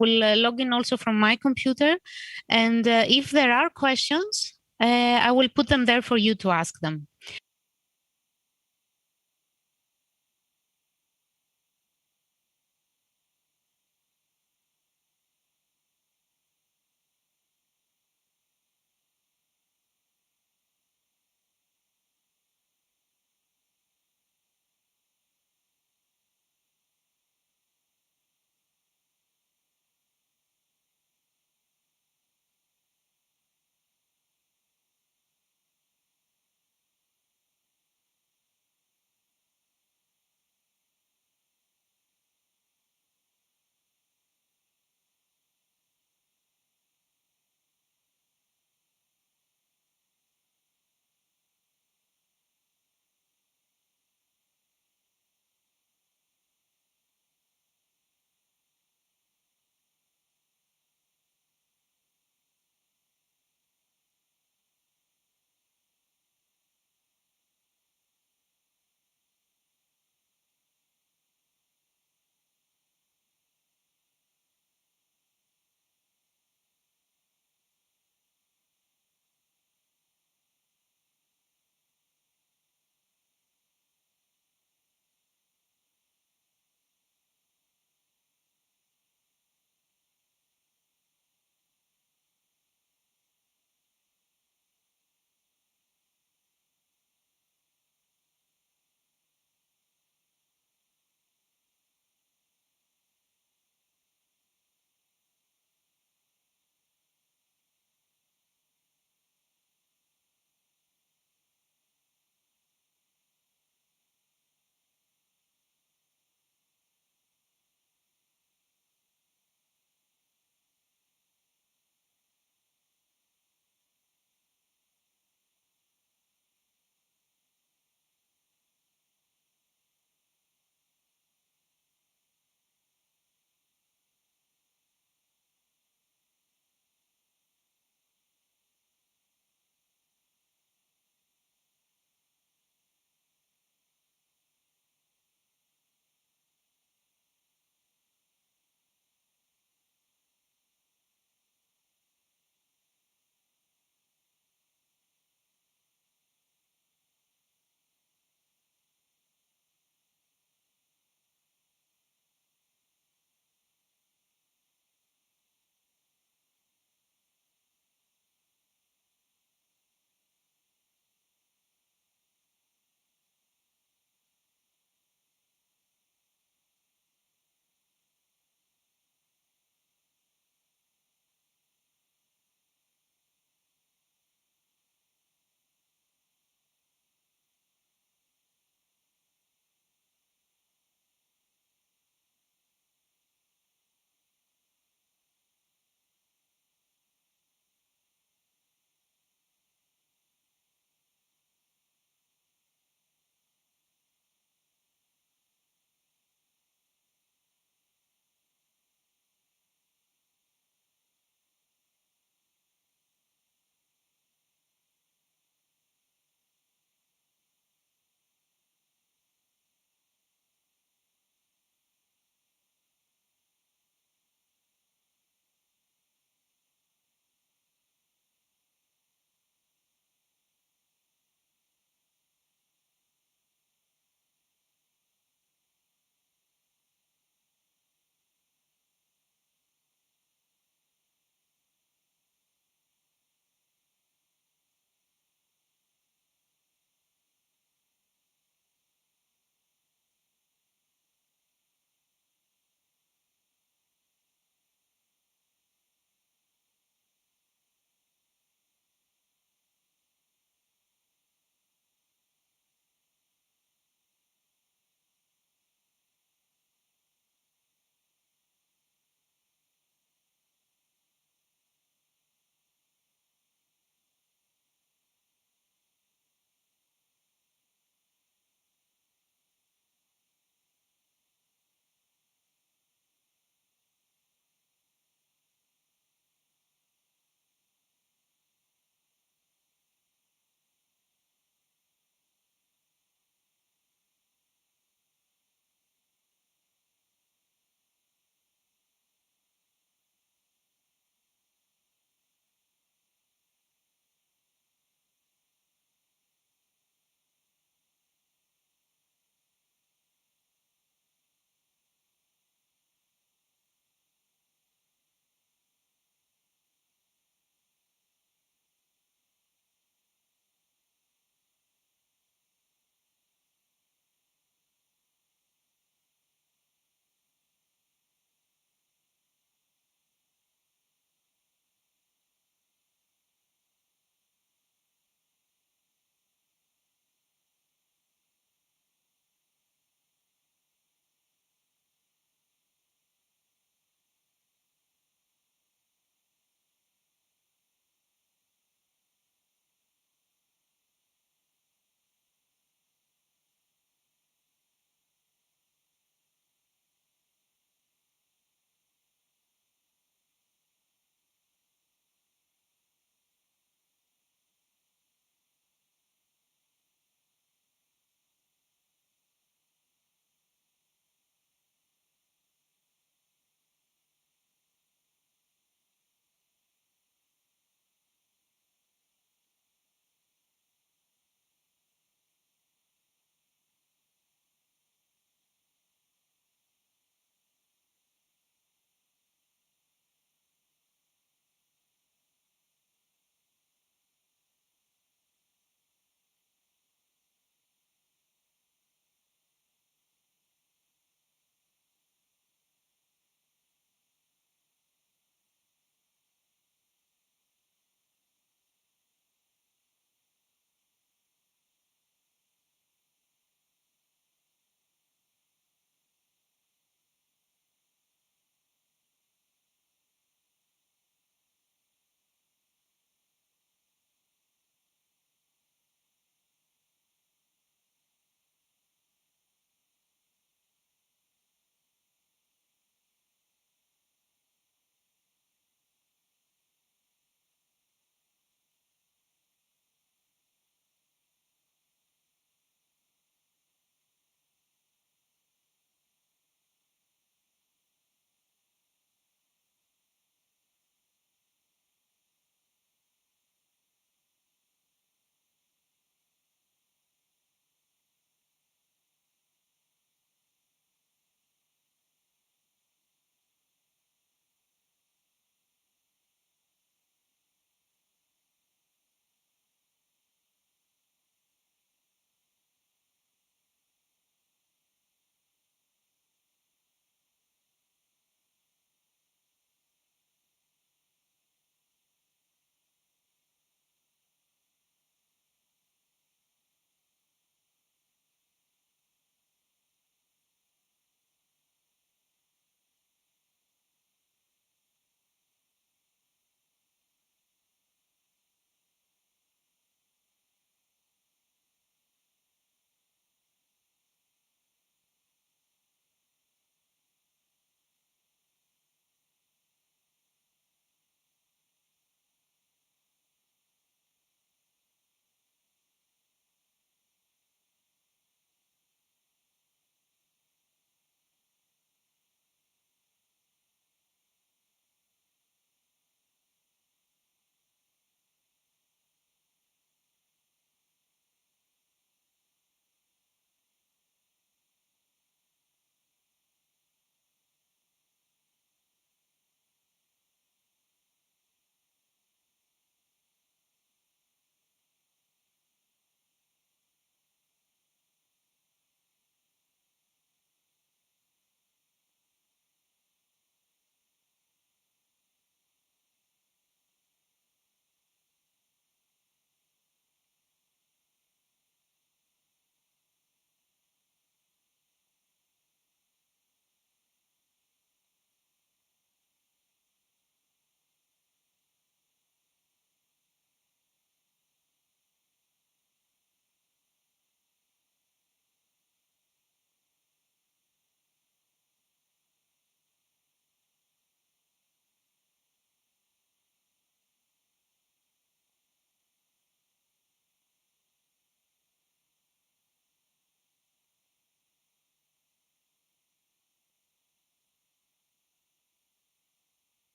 will log in also from my computer. And if there are questions, I will put them there for you to ask them.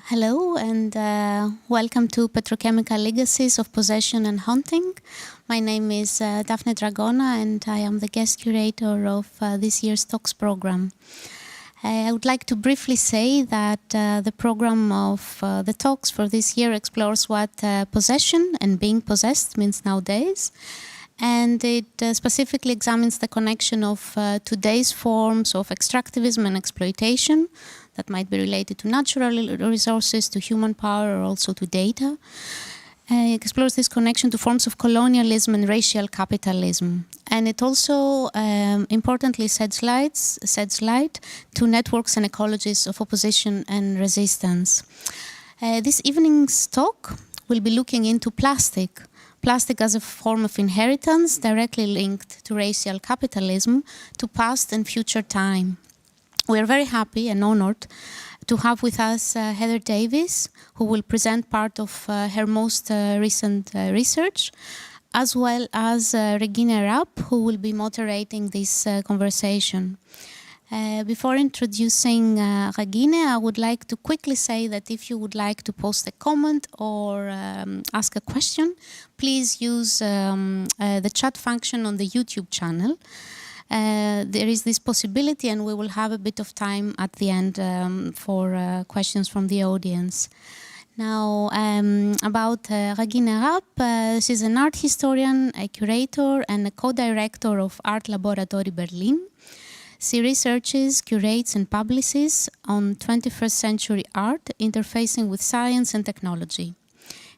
Hello and welcome to Petrochemical Legacies of Possession and Haunting. My name is Daphne Dragona and I am the guest curator of this year's talks program. I would like to briefly say that the program of the talks for this year explores what possession and being possessed means nowadays. And it specifically examines the connection of today's forms of extractivism and exploitation that might be related to natural resources, to human power, or also to data. It explores this connection to forms of colonialism and racial capitalism. And it also importantly sheds light to networks and ecologies of opposition and resistance. This evening's talk will be looking into plastic as a form of inheritance directly linked to racial capitalism, to past and future time. We are very happy and honored to have with us Heather Davis, who will present part of her most recent research, as well as Regine Rapp, who will be moderating this conversation. Before introducing Regine, I would like to quickly say that if you would like to post a comment or ask a question, please use the chat function on the YouTube channel. There is this possibility and we will have a bit of time at the end for questions from the audience. Now, about Regine Rapp, she's an art historian, a curator and a co-director of Art Laboratory Berlin. She researches, curates and publishes on 21st century art interfacing with science and technology.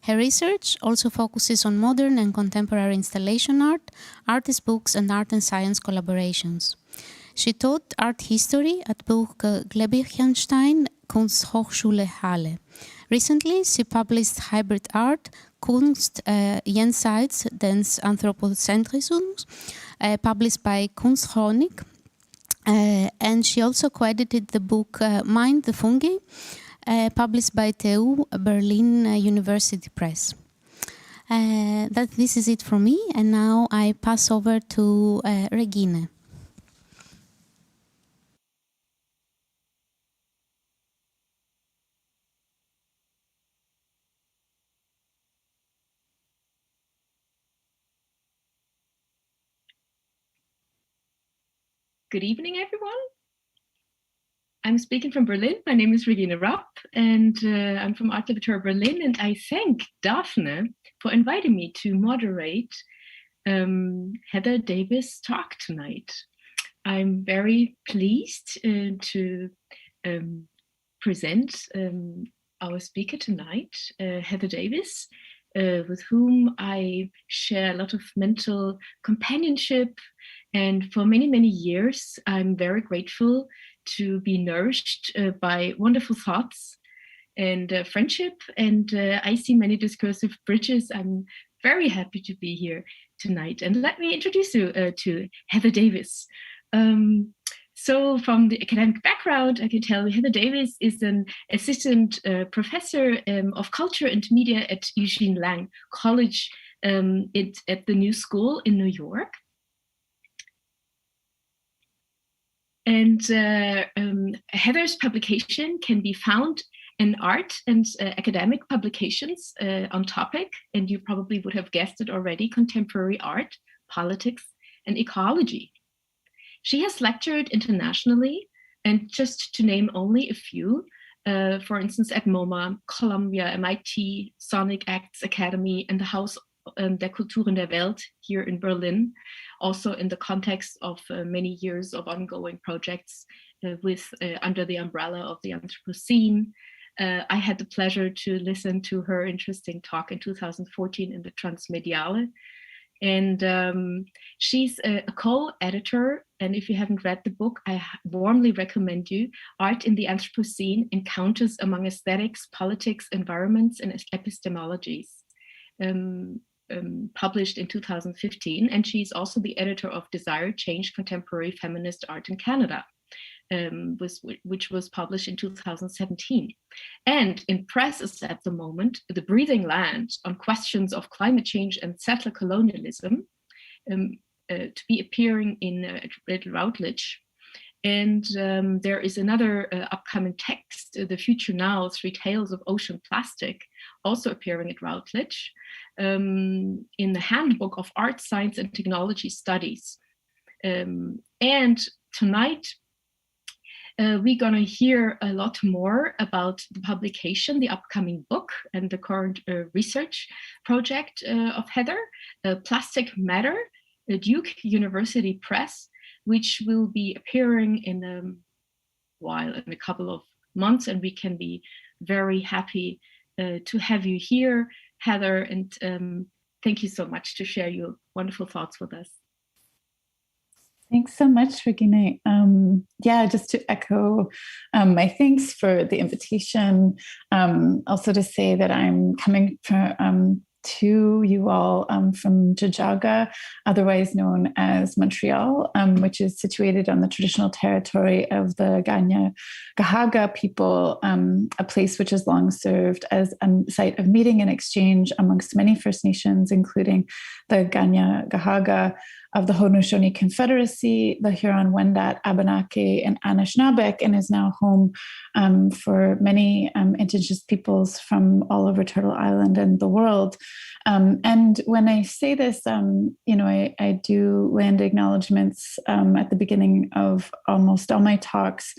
Her research also focuses on modern and contemporary installation art, artist books and art and science collaborations. She taught art history at Burg Gleichenstein Kunsthochschule Halle. Recently, she published Hybrid Art, Kunst jenseits des Anthropozentrismus, published by Kunstchronik. And she also co-edited the book Mind the Fungi, published by TU Berlin University Press. This is it from me, and now I pass over to Regine. Good evening, everyone. I'm speaking from Berlin. My name is Regine Rapp, and I'm from Art Laboratory Berlin. And I thank Daphne for inviting me to moderate Heather Davis' talk tonight. I'm very pleased to present our speaker tonight, Heather Davis, with whom I share a lot of mental companionship. And for many, many years, I'm very grateful to be nourished by wonderful thoughts and friendship. And I see many discursive bridges. I'm very happy to be here tonight. And let me introduce you to Heather Davis. So from the academic background, I can tell you Heather Davis is an assistant professor of culture and media at Eugene Lang College at the New School in New York. And Heather's publication can be found in art and academic publications on topic, and you probably would have guessed it already, contemporary art, politics, and ecology. She has lectured internationally, and just to name only a few, for instance, at MoMA, Columbia, MIT, Sonic Acts Academy, and the Haus der Kulturen der Welt here in Berlin, also in the context of many years of ongoing projects under the umbrella of the Anthropocene. I had the pleasure to listen to her interesting talk in 2014 in the Transmediale. And she's a co-editor, and if you haven't read the book, I warmly recommend you, Art in the Anthropocene, Encounters Among Aesthetics, Politics, Environments, and Epistemologies. Published in 2015, and she's also the editor of Desired Change, Contemporary Feminist Art in Canada, which was published in 2017. And in press is at the moment The Breathing Land on Questions of Climate Change and Settler Colonialism, to be appearing in at Routledge. And there is another upcoming text, The Future Now, 3 Tales of Ocean Plastic, also appearing at Routledge, in the Handbook of Art, Science and Technology Studies. And tonight, we're going to hear a lot more about the publication, the upcoming book, and the current research project of Heather, Plastic Matter, Duke University Press, which will be appearing in a couple of months, and we can be very happy to have you here, Heather, and thank you so much to share your wonderful thoughts with us. Thanks so much, Regine. Yeah, just to echo my thanks for the invitation. Also to say that I'm coming to you all from Jajaga, otherwise known as Montreal, which is situated on the traditional territory of the Ganya-Gahaga people, a place which has long served as a site of meeting and exchange amongst many First Nations, including the Ganya-Gahaga of the Haudenosaunee Confederacy, the Huron-Wendat, Abenaki, and Anishinaabeg, and is now home for many indigenous peoples from all over Turtle Island and the world. And when I say this, I do land acknowledgements at the beginning of almost all my talks,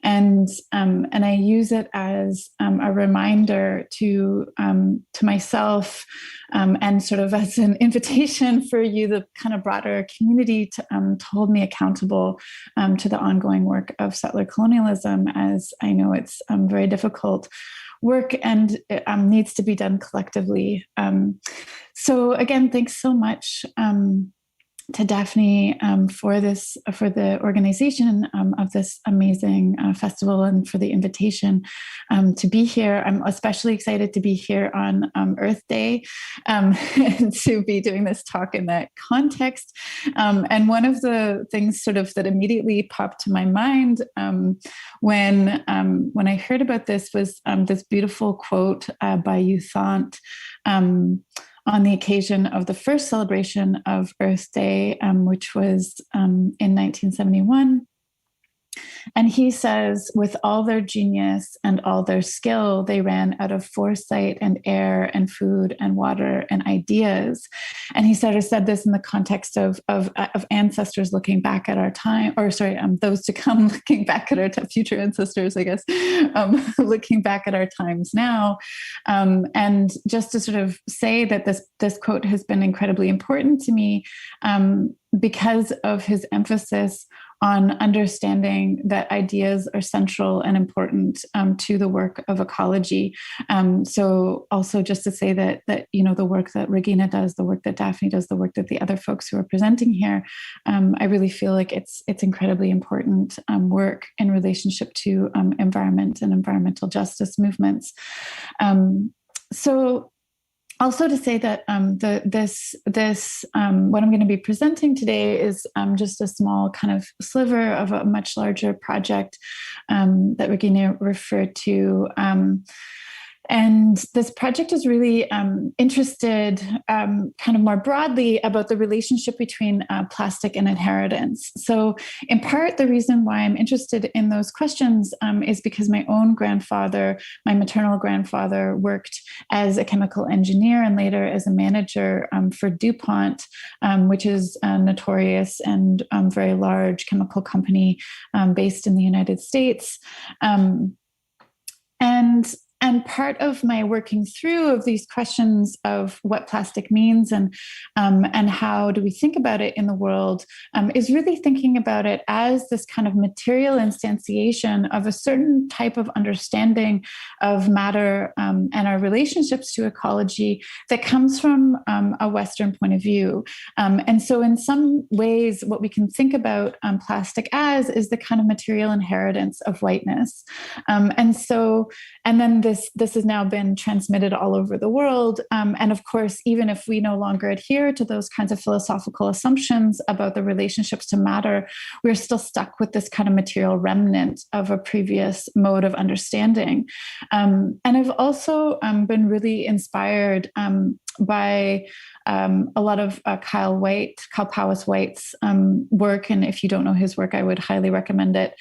and I use it as a reminder to myself, and sort of as an invitation for you, the kind of broader community, to hold me accountable to the ongoing work of settler colonialism, as I know it's very difficult work and it needs to be done collectively. So again, thanks so much to Daphne for the organization of this amazing festival, and for the invitation to be here. I'm especially excited to be here on Earth Day, and to be doing this talk in that context. And one of the things sort of that immediately popped to my mind when I heard about this was this beautiful quote by U Thant, on the occasion of the first celebration of Earth Day, which was in 1971. And he says, with all their genius and all their skill, they ran out of foresight and air and food and water and ideas. And he sort of said this in the context of ancestors looking back at our time, or sorry, those to come looking back at our future ancestors, I guess, looking back at our times now. And just to sort of say that this quote has been incredibly important to me because of his emphasis on understanding that ideas are central and important to the work of ecology. So also just to say that the work that Regina does, the work that Daphne does, the work that the other folks who are presenting here, I really feel like it's incredibly important work in relationship to environment and environmental justice movements. So also to say that what I'm going to be presenting today is just a small kind of sliver of a much larger project that Regina referred to. And this project is really interested kind of more broadly about the relationship between plastic and inheritance. So in part, the reason why I'm interested in those questions is because my own grandfather, my maternal grandfather, worked as a chemical engineer and later as a manager for DuPont, which is a notorious and very large chemical company based in the United States. And part of my working through of these questions of what plastic means and how do we think about it in the world is really thinking about it as this kind of material instantiation of a certain type of understanding of matter and our relationships to ecology that comes from a Western point of view. And so in some ways, what we can think about plastic as is the kind of material inheritance of whiteness. And then this has now been transmitted all over the world. And of course, even if we no longer adhere to those kinds of philosophical assumptions about the relationships to matter, we're still stuck with this kind of material remnant of a previous mode of understanding. And I've also been really inspired by a lot of Kyle Powys White's work. And if you don't know his work, I would highly recommend it.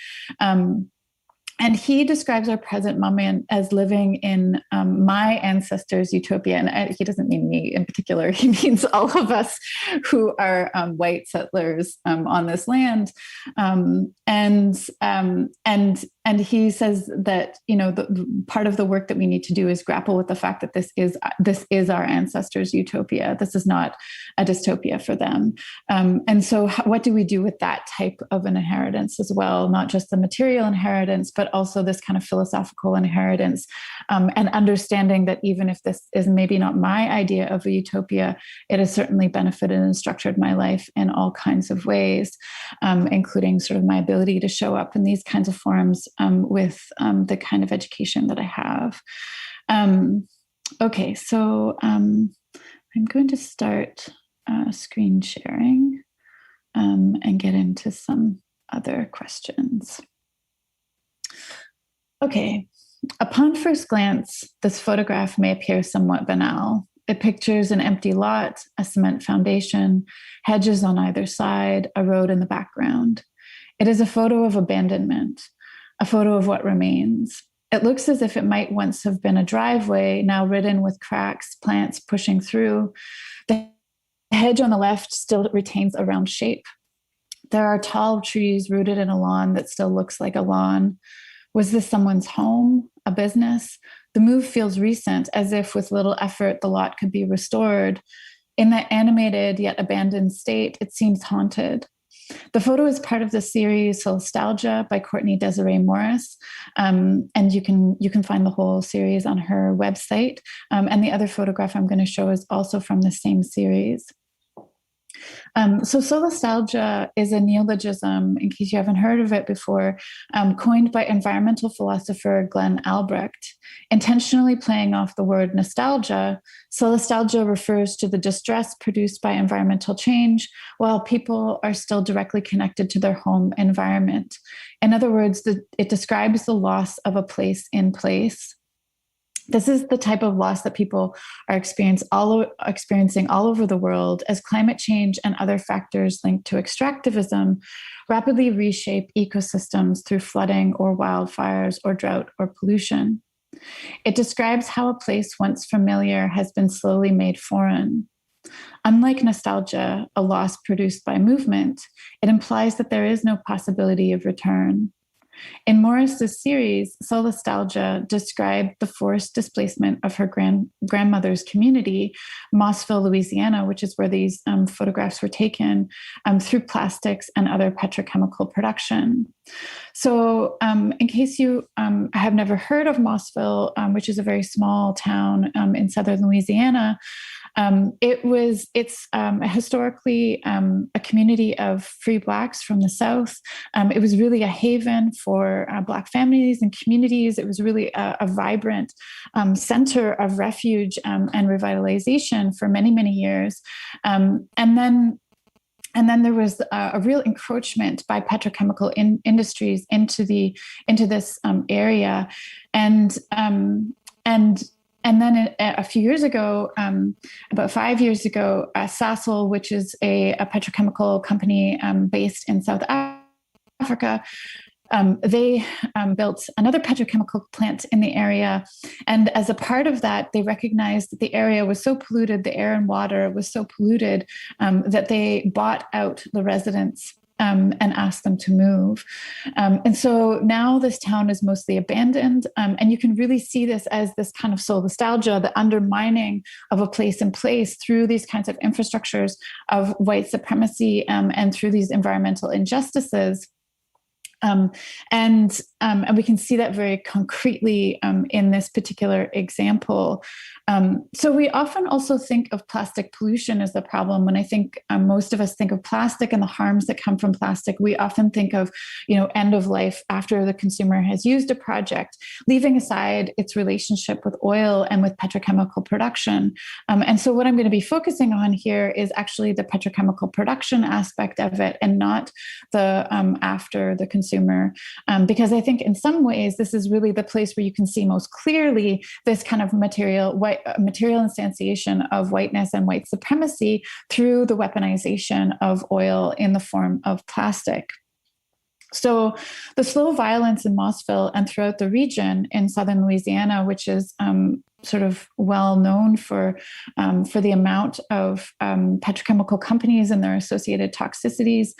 And he describes our present moment as living in my ancestors' utopia. And he doesn't mean me in particular. He means all of us who are white settlers on this land. And he says that, you know, the part of the work that we need to do is grapple with the fact that this is our ancestors' utopia. This is not a dystopia for them. And so what do we do with that type of an inheritance as well? Not just the material inheritance, but also this kind of philosophical inheritance, and understanding that even if this is maybe not my idea of a utopia, it has certainly benefited and structured my life in all kinds of ways, including sort of my ability to show up in these kinds of forums with the kind of education that I have. Okay, so I'm going to start screen sharing and get into some other questions. Okay, upon first glance, this photograph may appear somewhat banal. It pictures an empty lot, a cement foundation, hedges on either side, a road in the background. It is a photo of abandonment, a photo of what remains. It looks as if it might once have been a driveway, now ridden with cracks, plants pushing through. The hedge on the left still retains a round shape. There are tall trees rooted in a lawn that still looks like a lawn. Was this someone's home, a business? The move feels recent, as if with little effort the lot could be restored. In that animated yet abandoned state, it seems haunted. The photo is part of the series Nostalgia by Courtney Desiree Morris, and you can find the whole series on her website. And the other photograph I'm going to show is also from the same series. So solastalgia is a neologism, in case you haven't heard of it before, coined by environmental philosopher Glenn Albrecht. Intentionally playing off the word nostalgia, solastalgia refers to the distress produced by environmental change while people are still directly connected to their home environment. In other words, it describes the loss of a place in place. This is the type of loss that people are experiencing all over the world as climate change and other factors linked to extractivism rapidly reshape ecosystems through flooding or wildfires or drought or pollution. It describes how a place once familiar has been slowly made foreign. Unlike nostalgia, a loss produced by movement, it implies that there is no possibility of return. In Morris's series, Solastalgia described the forced displacement of her grandmother's community, Mossville, Louisiana, which is where these photographs were taken, through plastics and other petrochemical production. So in case you have never heard of Mossville, which is a very small town in southern Louisiana, it's historically a community of free Blacks from the South. It was really a haven for Black families and communities. It was really a vibrant center of refuge and revitalization for many, many years. And then there was a real encroachment by petrochemical industries into this area, and then a few years ago, about 5 years ago, Sasol, which is a petrochemical company based in South Africa, they built another petrochemical plant in the area. And as a part of that, they recognized that the area was so polluted, the air and water was so polluted, that they bought out the residents and asked them to move. And so now this town is mostly abandoned. And you can really see this as this kind of solastalgia, the undermining of a place in place through these kinds of infrastructures of white supremacy, and through these environmental injustices. And we can see that very concretely in this particular example. So we often also think of plastic pollution as the problem. When I think most of us think of plastic and the harms that come from plastic, we often think of, end of life after the consumer has used a project, leaving aside its relationship with oil and with petrochemical production. And so what I'm going to be focusing on here is actually the petrochemical production aspect of it, and not the after the consumer, because I think in some ways this is really the place where you can see most clearly this kind of material instantiation of whiteness and white supremacy through the weaponization of oil in the form of plastic. So the slow violence in Mossville and throughout the region in southern Louisiana, which is sort of well known for the amount of petrochemical companies and their associated toxicities,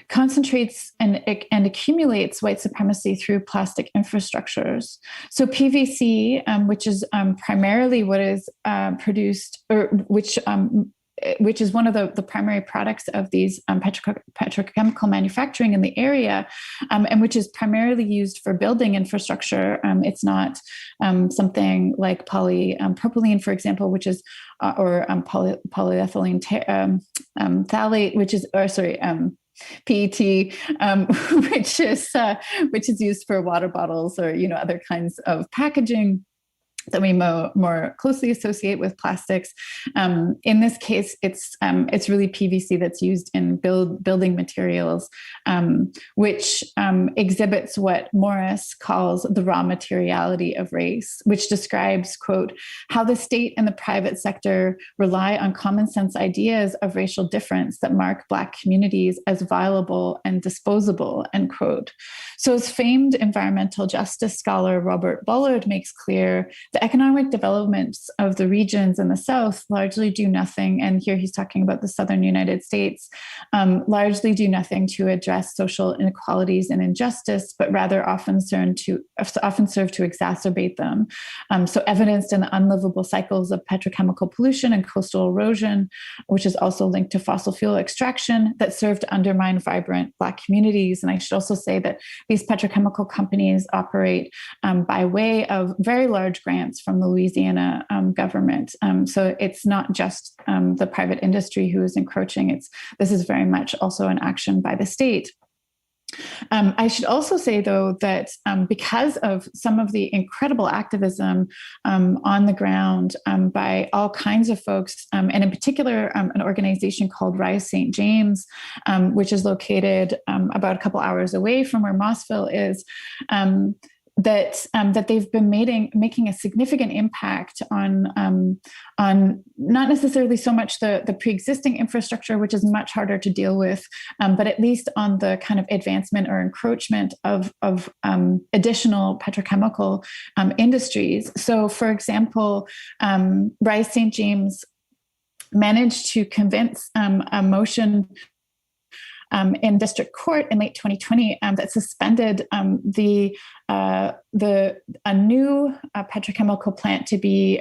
concentrates and accumulates white supremacy through plastic infrastructures. So PVC, which is primarily what is produced, or which is one of the primary products of these petrochemical manufacturing in the area, and which is primarily used for building infrastructure. It's not something like polypropylene, for example, which is, or polyethylene phthalate, which is, or sorry, PET, which is used for water bottles or other kinds of packaging that we more closely associate with plastics. In this case, it's really PVC that's used in building materials, which exhibits what Morris calls the raw materiality of race, which describes, quote, how the state and the private sector rely on common sense ideas of racial difference that mark Black communities as violable and disposable, end quote. So as famed environmental justice scholar Robert Bullard makes clear, the economic developments of the regions in the South largely do nothing, and here he's talking about the Southern United States, largely do nothing to address social inequalities and injustice, but rather often serve to exacerbate them. So evidenced in the unlivable cycles of petrochemical pollution and coastal erosion, which is also linked to fossil fuel extraction that serve to undermine vibrant Black communities. And I should also say that these petrochemical companies operate by way of very large grants from the Louisiana government. So it's not just the private industry who is encroaching. This is very much also an action by the state. I should also say, though, that because of some of the incredible activism on the ground by all kinds of folks, and in particular an organization called Rise St. James, which is located about a couple hours away from where Mossville is, that they've been making a significant impact on not necessarily so much the pre-existing infrastructure, which is much harder to deal with, but at least on the kind of advancement or encroachment of additional petrochemical industries. So, for example, Rise St. James managed to convince a motion in district court in late 2020 that suspended a new petrochemical plant to be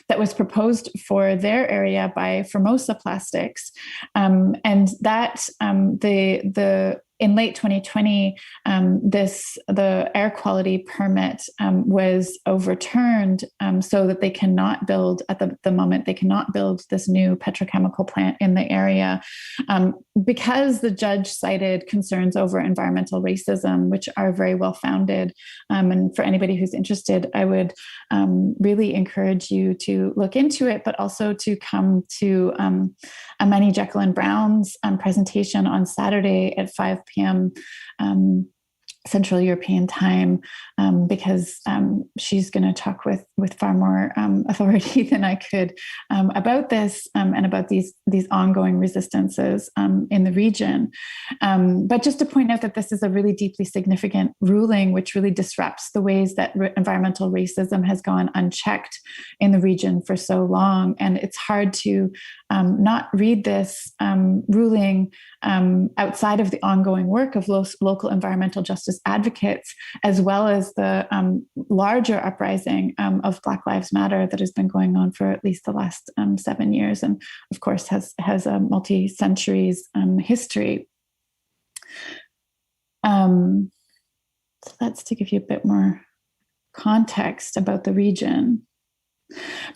that was proposed for their area by Formosa Plastics, and that in late 2020, the air quality permit was overturned, so that they cannot build at the moment. They cannot build this new petrochemical plant in the area because the judge cited concerns over environmental racism, which are very well founded. And for anybody who's interested, I would really encourage you to look into it, but also to come to Amani Jacqueline Brown's presentation on Saturday at 5 p.m. Central European time, because she's going to talk with far more authority than I could about this and about these ongoing resistances in the region. But just to point out that this is a really deeply significant ruling, which really disrupts the ways that environmental racism has gone unchecked in the region for so long. And it's hard to not read this ruling outside of the ongoing work of local environmental justice justice advocates, as well as the larger uprising of Black Lives Matter that has been going on for at least the last 7 years, and of course has a multi-centuries history. So that's to give you a bit more context about the region.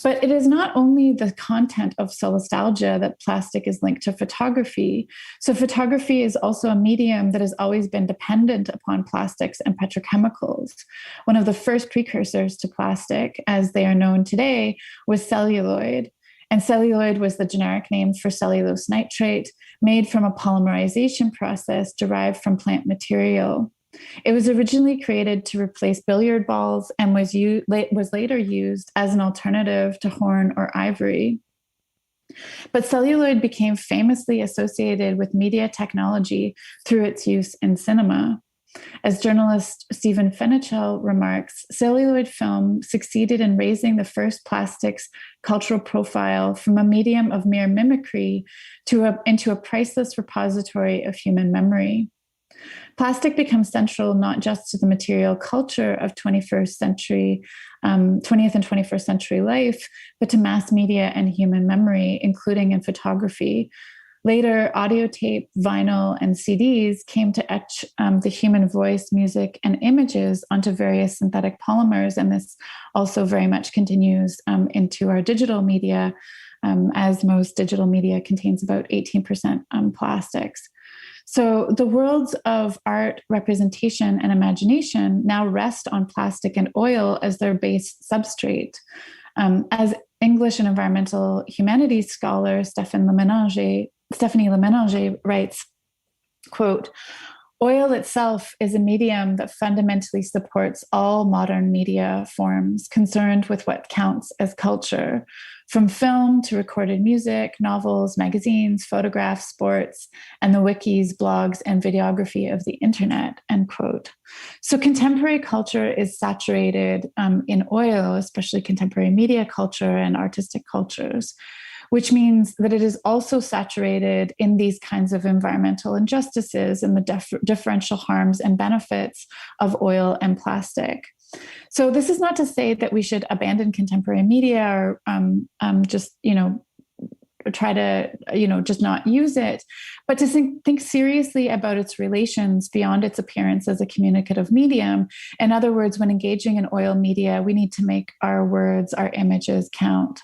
But it is not only the content of solastalgia that plastic is linked to photography. So photography is also a medium that has always been dependent upon plastics and petrochemicals. One of the first precursors to plastic, as they are known today, was celluloid. And celluloid was the generic name for cellulose nitrate, made from a polymerization process derived from plant material. It was originally created to replace billiard balls and was later used as an alternative to horn or ivory. But celluloid became famously associated with media technology through its use in cinema. As journalist Stephen Fenichel remarks, celluloid film succeeded in raising the first plastics cultural profile from a medium of mere mimicry into a priceless repository of human memory. Plastic becomes central not just to the material culture of 20th and 21st century life, but to mass media and human memory, including in photography. Later, audio tape, vinyl, and CDs came to etch the human voice, music, and images onto various synthetic polymers, and this also very much continues into our digital media, as most digital media contains about 18% plastics. So the worlds of art, representation, and imagination now rest on plastic and oil as their base substrate. As English and environmental humanities scholar Stephanie Leménager writes, quote, "Oil itself is a medium that fundamentally supports all modern media forms concerned with what counts as culture, from film to recorded music, novels, magazines, photographs, sports, and the wikis, blogs, and videography of the internet," end quote. So contemporary culture is saturated in oil, especially contemporary media culture and artistic cultures, which means that it is also saturated in these kinds of environmental injustices and the differential harms and benefits of oil and plastic. So this is not to say that we should abandon contemporary media or just, try to, just not use it, but to think seriously about its relations beyond its appearance as a communicative medium. In other words, when engaging in oil media, we need to make our words, our images count.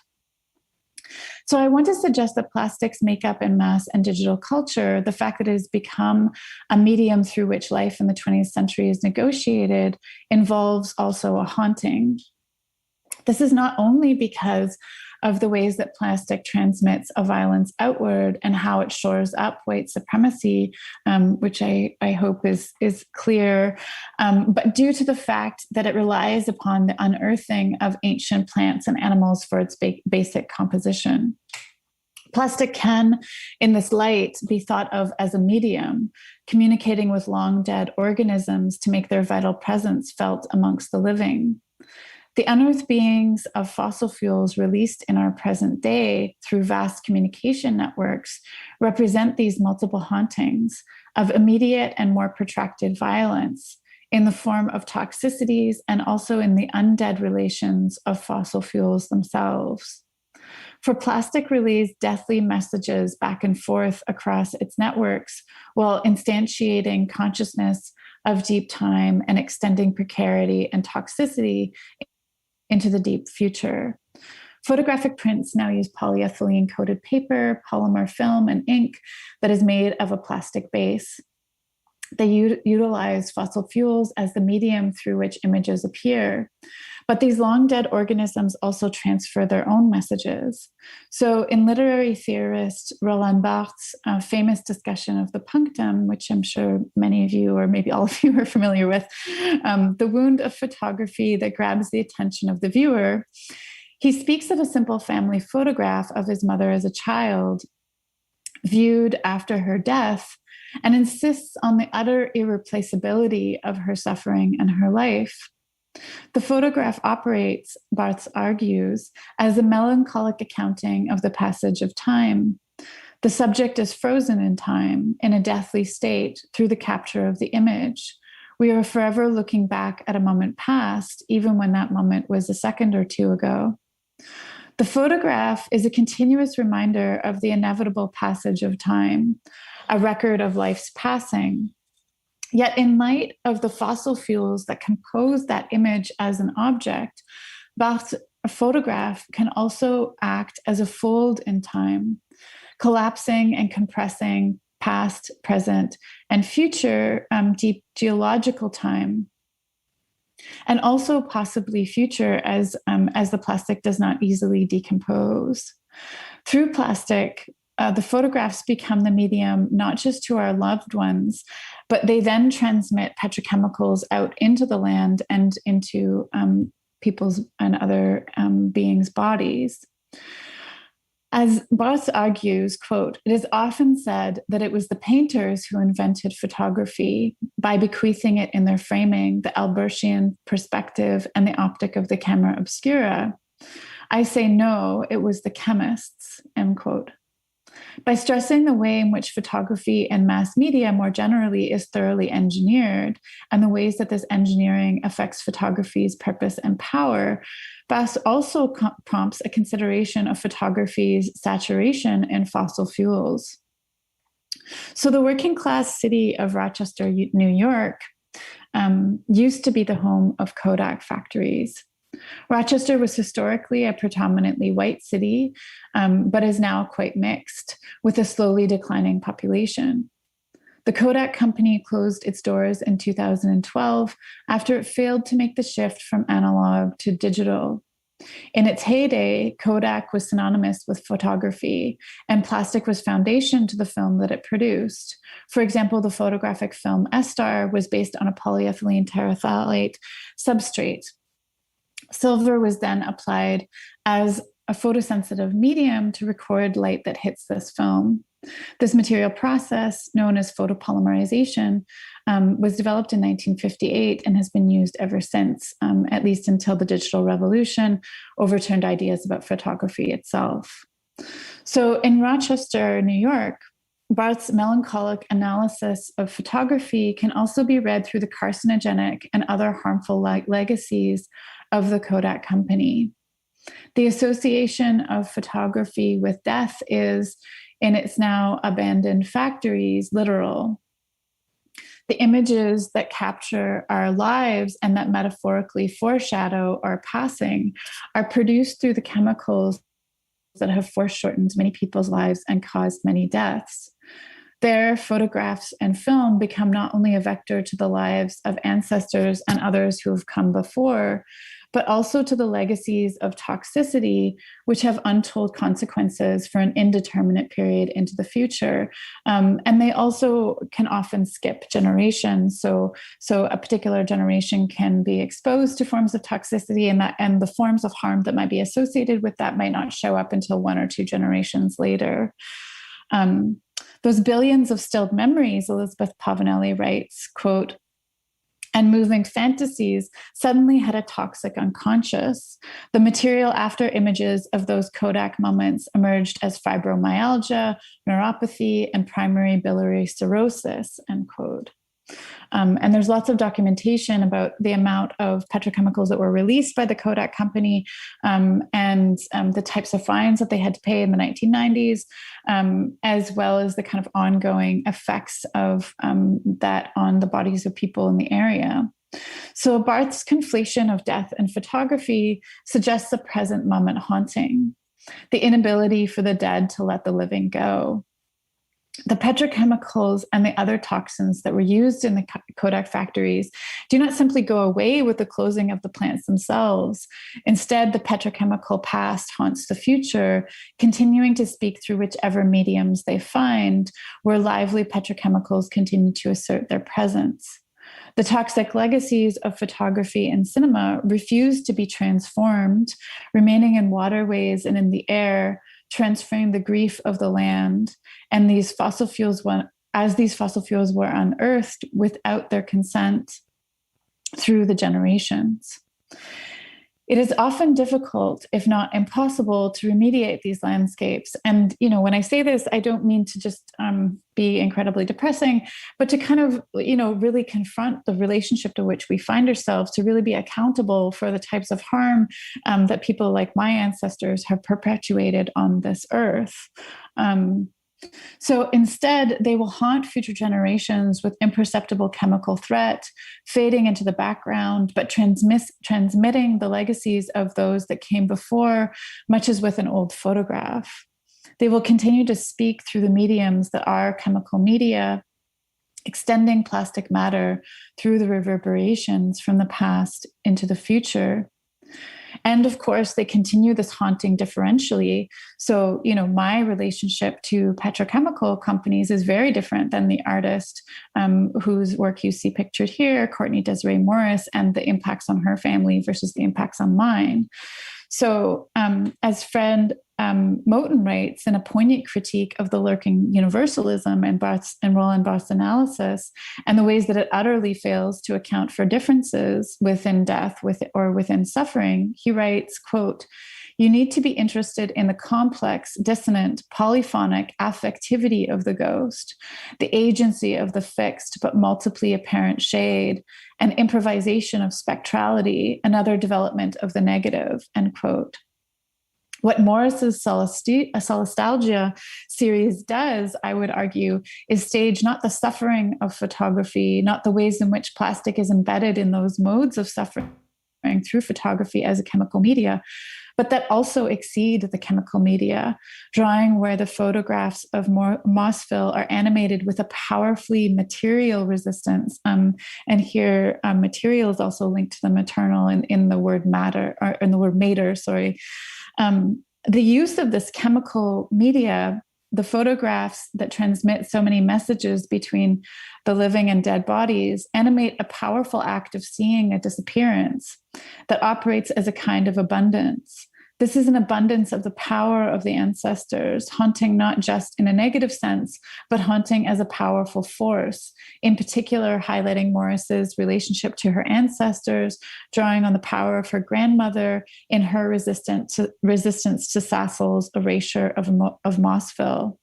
So I want to suggest that plastics make up in mass and digital culture, the fact that it has become a medium through which life in the 20th century is negotiated, involves also a haunting. This is not only because of the ways that plastic transmits a violence outward and how it shores up white supremacy, which I hope is clear, but due to the fact that it relies upon the unearthing of ancient plants and animals for its basic composition. Plastic can, in this light, be thought of as a medium, communicating with long dead organisms to make their vital presence felt amongst the living. The unearthed beings of fossil fuels released in our present day through vast communication networks represent these multiple hauntings of immediate and more protracted violence in the form of toxicities and also in the undead relations of fossil fuels themselves. For plastic relays deathly messages back and forth across its networks while instantiating consciousness of deep time and extending precarity and toxicity into the deep future. Photographic prints now use polyethylene coated paper, polymer film, and ink that is made of a plastic base. They utilize fossil fuels as the medium through which images appear. But these long dead organisms also transfer their own messages. So in literary theorist Roland Barthes' famous discussion of the punctum, which I'm sure many of you or maybe all of you are familiar with, the wound of photography that grabs the attention of the viewer, he speaks of a simple family photograph of his mother as a child, viewed after her death, and insists on the utter irreplaceability of her suffering and her life. The photograph operates, Barthes argues, as a melancholic accounting of the passage of time. The subject is frozen in time, in a deathly state, through the capture of the image, We are forever looking back at a moment past, even when that moment was a second or two ago. The photograph is a continuous reminder of the inevitable passage of time, a record of life's passing. Yet in light of the fossil fuels that compose that image as an object, Barth's photograph can also act as a fold in time, collapsing and compressing past, present, and future deep geological time, and also possibly future as the plastic does not easily decompose. Through plastic, the photographs become the medium not just to our loved ones, but they then transmit petrochemicals out into the land and into people's and other beings' bodies. As Barth argues, quote, "It is often said that it was the painters who invented photography by bequeathing it in their framing, the Albertian perspective and the optic of the camera obscura. I say no, it was the chemists," end quote. By stressing the way in which photography and mass media more generally is thoroughly engineered and the ways that this engineering affects photography's purpose and power, Barth also prompts a consideration of photography's saturation in fossil fuels. So the working class city of Rochester, New York, used to be the home of Kodak factories. Rochester was historically a predominantly white city, but is now quite mixed, with a slowly declining population. The Kodak company closed its doors in 2012 after it failed to make the shift from analog to digital. In its heyday, Kodak was synonymous with photography, and plastic was foundation to the film that it produced. For example, the photographic film Estar was based on a polyethylene terephthalate substrate. Silver was then applied as a photosensitive medium to record light that hits this film. This material process, known as photopolymerization, was developed in 1958 and has been used ever since, at least until the digital revolution overturned ideas about photography itself. So in Rochester, New York, Barth's melancholic analysis of photography can also be read through the carcinogenic and other harmful legacies of the Kodak company. The association of photography with death is, in its now abandoned factories, literal. The images that capture our lives and that metaphorically foreshadow our passing are produced through the chemicals that have foreshortened many people's lives and caused many deaths. Their photographs and film become not only a vector to the lives of ancestors and others who have come before, but also to the legacies of toxicity, which have untold consequences for an indeterminate period into the future. And they also can often skip generations. So a particular generation can be exposed to forms of toxicity, and the forms of harm that might be associated with that might not show up until 1 or 2 generations later. Those billions of stilled memories, Elizabeth Pavanelli writes, quote, "and moving fantasies suddenly had a toxic unconscious. The material after images of those Kodak moments emerged as fibromyalgia, neuropathy, and primary biliary cirrhosis," end quote. And there's lots of documentation about the amount of petrochemicals that were released by the Kodak company and the types of fines that they had to pay in the 1990s, as well as the kind of ongoing effects of that on the bodies of people in the area. So Barth's conflation of death and photography suggests a present moment haunting, the inability for the dead to let the living go. The petrochemicals and the other toxins that were used in the Kodak factories do not simply go away with the closing of the plants themselves. Instead, the petrochemical past haunts the future, continuing to speak through whichever mediums they find, where lively petrochemicals continue to assert their presence. The toxic legacies of photography and cinema refuse to be transformed, remaining in waterways and in the air, transferring the grief of the land, and these fossil fuels were unearthed without their consent through the generations. It is often difficult, if not impossible, to remediate these landscapes. And, when I say this, I don't mean to just be incredibly depressing, but to kind of, really confront the relationship to which we find ourselves, to really be accountable for the types of harm that people like my ancestors have perpetuated on this earth. So instead, they will haunt future generations with imperceptible chemical threat, fading into the background, but transmitting the legacies of those that came before, much as with an old photograph. They will continue to speak through the mediums that are chemical media, extending plastic matter through the reverberations from the past into the future. And of course, they continue this haunting differentially. So, my relationship to petrochemical companies is very different than the artist whose work you see pictured here, Courtney Desiree Morris, and the impacts on her family versus the impacts on mine. So, as friend Moten writes in a poignant critique of the lurking universalism and Roland Barthes' analysis, and the ways that it utterly fails to account for differences within death or within suffering, he writes, quote, "You need to be interested in the complex, dissonant, polyphonic affectivity of the ghost, the agency of the fixed but multiply apparent shade, and improvisation of spectrality, another development of the negative," end quote. What Morris's Solastalgia series does, I would argue, is stage not the suffering of photography, not the ways in which plastic is embedded in those modes of suffering through photography as a chemical media, but that also exceed the chemical media, drawing where the photographs of Mossville are animated with a powerfully material resistance. And here, material is also linked to the maternal in the word matter, or in the word mater, sorry. The use of this chemical media, the photographs that transmit so many messages between the living and dead bodies, animate a powerful act of seeing a disappearance that operates as a kind of abundance. This is an abundance of the power of the ancestors, haunting not just in a negative sense, but haunting as a powerful force, in particular highlighting Morris's relationship to her ancestors, drawing on the power of her grandmother in her resistance to Sassel's erasure of Mossville.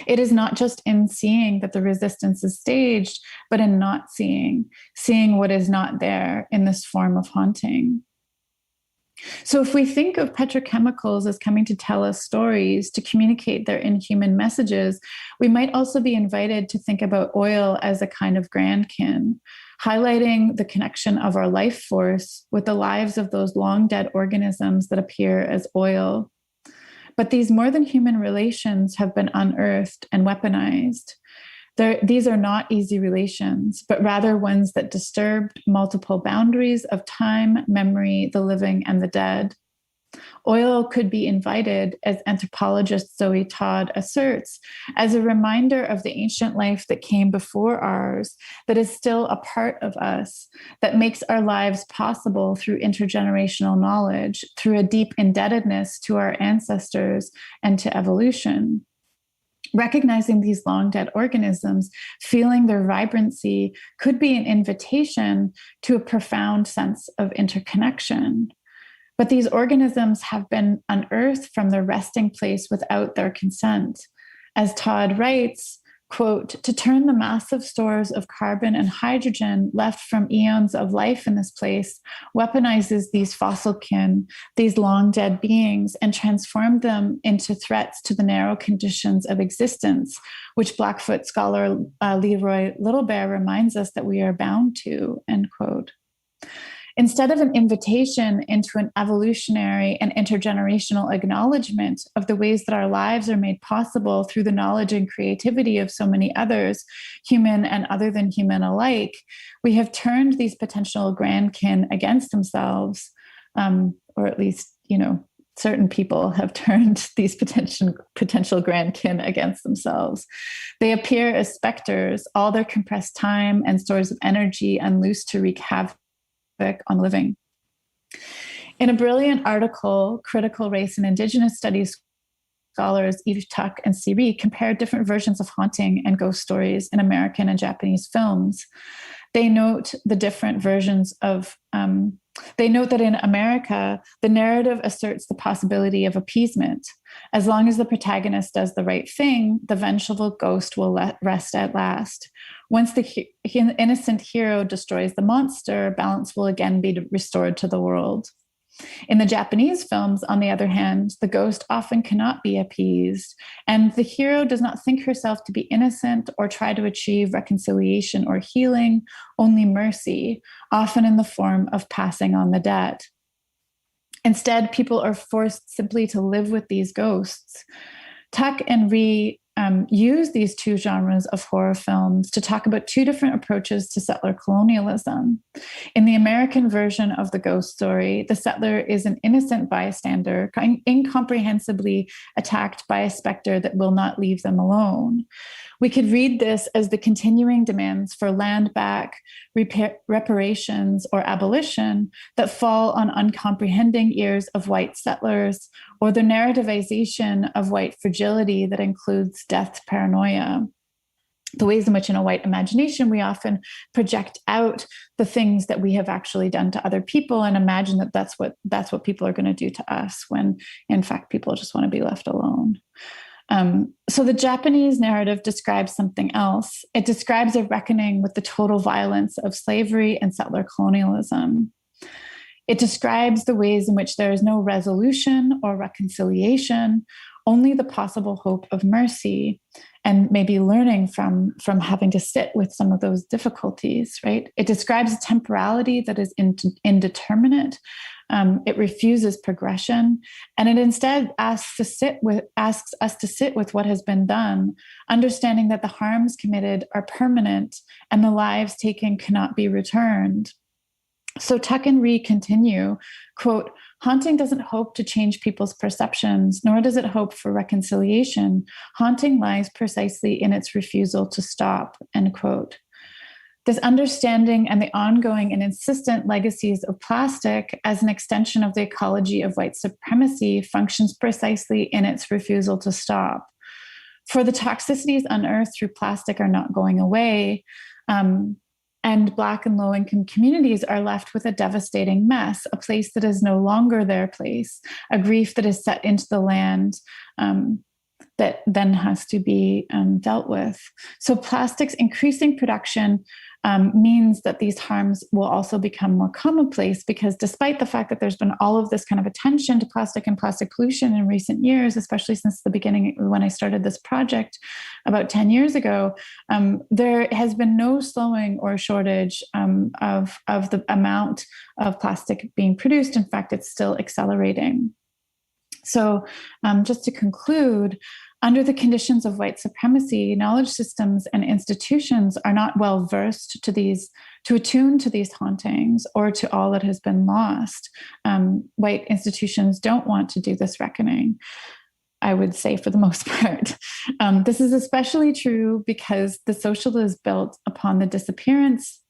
It is not just in seeing that the resistance is staged, but in not seeing what is not there in this form of haunting. So if we think of petrochemicals as coming to tell us stories, to communicate their inhuman messages, we might also be invited to think about oil as a kind of grandkin, highlighting the connection of our life force with the lives of those long dead organisms that appear as oil. But these more than human relations have been unearthed and weaponized. These are not easy relations, but rather ones that disturbed multiple boundaries of time, memory, the living, and the dead. Oil could be invited, as anthropologist Zoe Todd asserts, as a reminder of the ancient life that came before ours, that is still a part of us, that makes our lives possible through intergenerational knowledge, through a deep indebtedness to our ancestors and to evolution. Recognizing these long dead organisms, feeling their vibrancy, could be an invitation to a profound sense of interconnection. But these organisms have been unearthed from their resting place without their consent. As Todd writes, quote, "To turn the massive stores of carbon and hydrogen left from eons of life in this place weaponizes these fossil kin, these long dead beings, and transformed them into threats to the narrow conditions of existence, which Blackfoot scholar Leroy Littlebear reminds us that we are bound to," end quote. Instead of an invitation into an evolutionary and intergenerational acknowledgement of the ways that our lives are made possible through the knowledge and creativity of so many others, human and other than human alike, we have turned these potential grandkin against themselves, or at least, certain people have turned these potential grandkin against themselves. They appear as specters, all their compressed time and stores of energy unloosed to wreak havoc on living. In a brilliant article, critical race and indigenous studies scholars Eve Tuck and Siri compared different versions of haunting and ghost stories in American and Japanese films. They note the different versions of They note that in America, the narrative asserts the possibility of appeasement. As long as the protagonist does the right thing, the vengeful ghost will rest at last. Once the innocent hero destroys the monster, balance will again be restored to the world. In the Japanese films, on the other hand, the ghost often cannot be appeased, and the hero does not think herself to be innocent or try to achieve reconciliation or healing, only mercy, often in the form of passing on the debt. Instead, people are forced simply to live with these ghosts. Tuck and Rhee use these two genres of horror films to talk about two different approaches to settler colonialism. In the American version of the ghost story, the settler is an innocent bystander, incomprehensibly attacked by a specter that will not leave them alone. We could read this as the continuing demands for land back, reparations, or abolition that fall on uncomprehending ears of white settlers, or the narrativization of white fragility that includes death paranoia. The ways in which in a white imagination we often project out the things that we have actually done to other people and imagine that that's what people are going to do to us, when in fact people just want to be left alone. So the Japanese narrative describes something else. It describes a reckoning with the total violence of slavery and settler colonialism. It describes the ways in which there is no resolution or reconciliation, only the possible hope of mercy, and maybe learning from having to sit with some of those difficulties, right? It describes a temporality that is indeterminate. It refuses progression, and it instead asks us to sit with what has been done, understanding that the harms committed are permanent and the lives taken cannot be returned. So Tuck and Rhee continue, quote, "Haunting doesn't hope to change people's perceptions, nor does it hope for reconciliation. Haunting lies precisely in its refusal to stop," end quote. This understanding and the ongoing and insistent legacies of plastic as an extension of the ecology of white supremacy functions precisely in its refusal to stop. For the toxicities unearthed through plastic are not going away, and Black and low-income communities are left with a devastating mess, a place that is no longer their place, a grief that is set into the land that then has to be dealt with. So plastic's increasing production means that these harms will also become more commonplace, because despite the fact that there's been all of this kind of attention to plastic and plastic pollution in recent years, especially since the beginning when I started this project about 10 years ago, there has been no slowing or shortage of the amount of plastic being produced. In fact, it's still accelerating. So just to conclude, under the conditions of white supremacy, knowledge systems and institutions are not well versed to attune to these hauntings or to all that has been lost. White institutions don't want to do this reckoning, I would say, for the most part. This is especially true because the social is built upon the disappearance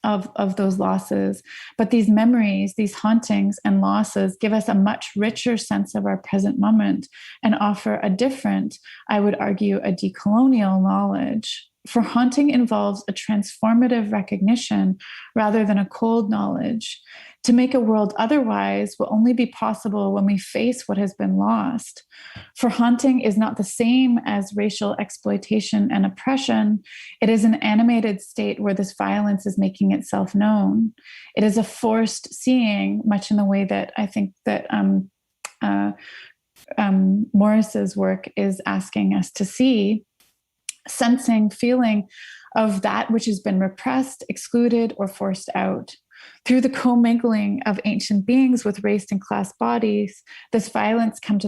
of those losses. But these memories, these hauntings and losses give us a much richer sense of our present moment and offer a different, I would argue, a decolonial knowledge. For haunting involves a transformative recognition rather than a cold knowledge. To make a world otherwise will only be possible when we face what has been lost. For haunting is not the same as racial exploitation and oppression. It is an animated state where this violence is making itself known. It is a forced seeing, much in the way that I think that Morris's work is asking us to see, sensing, feeling of that which has been repressed, excluded, or forced out. Through the commingling of ancient beings with race and class bodies, this violence comes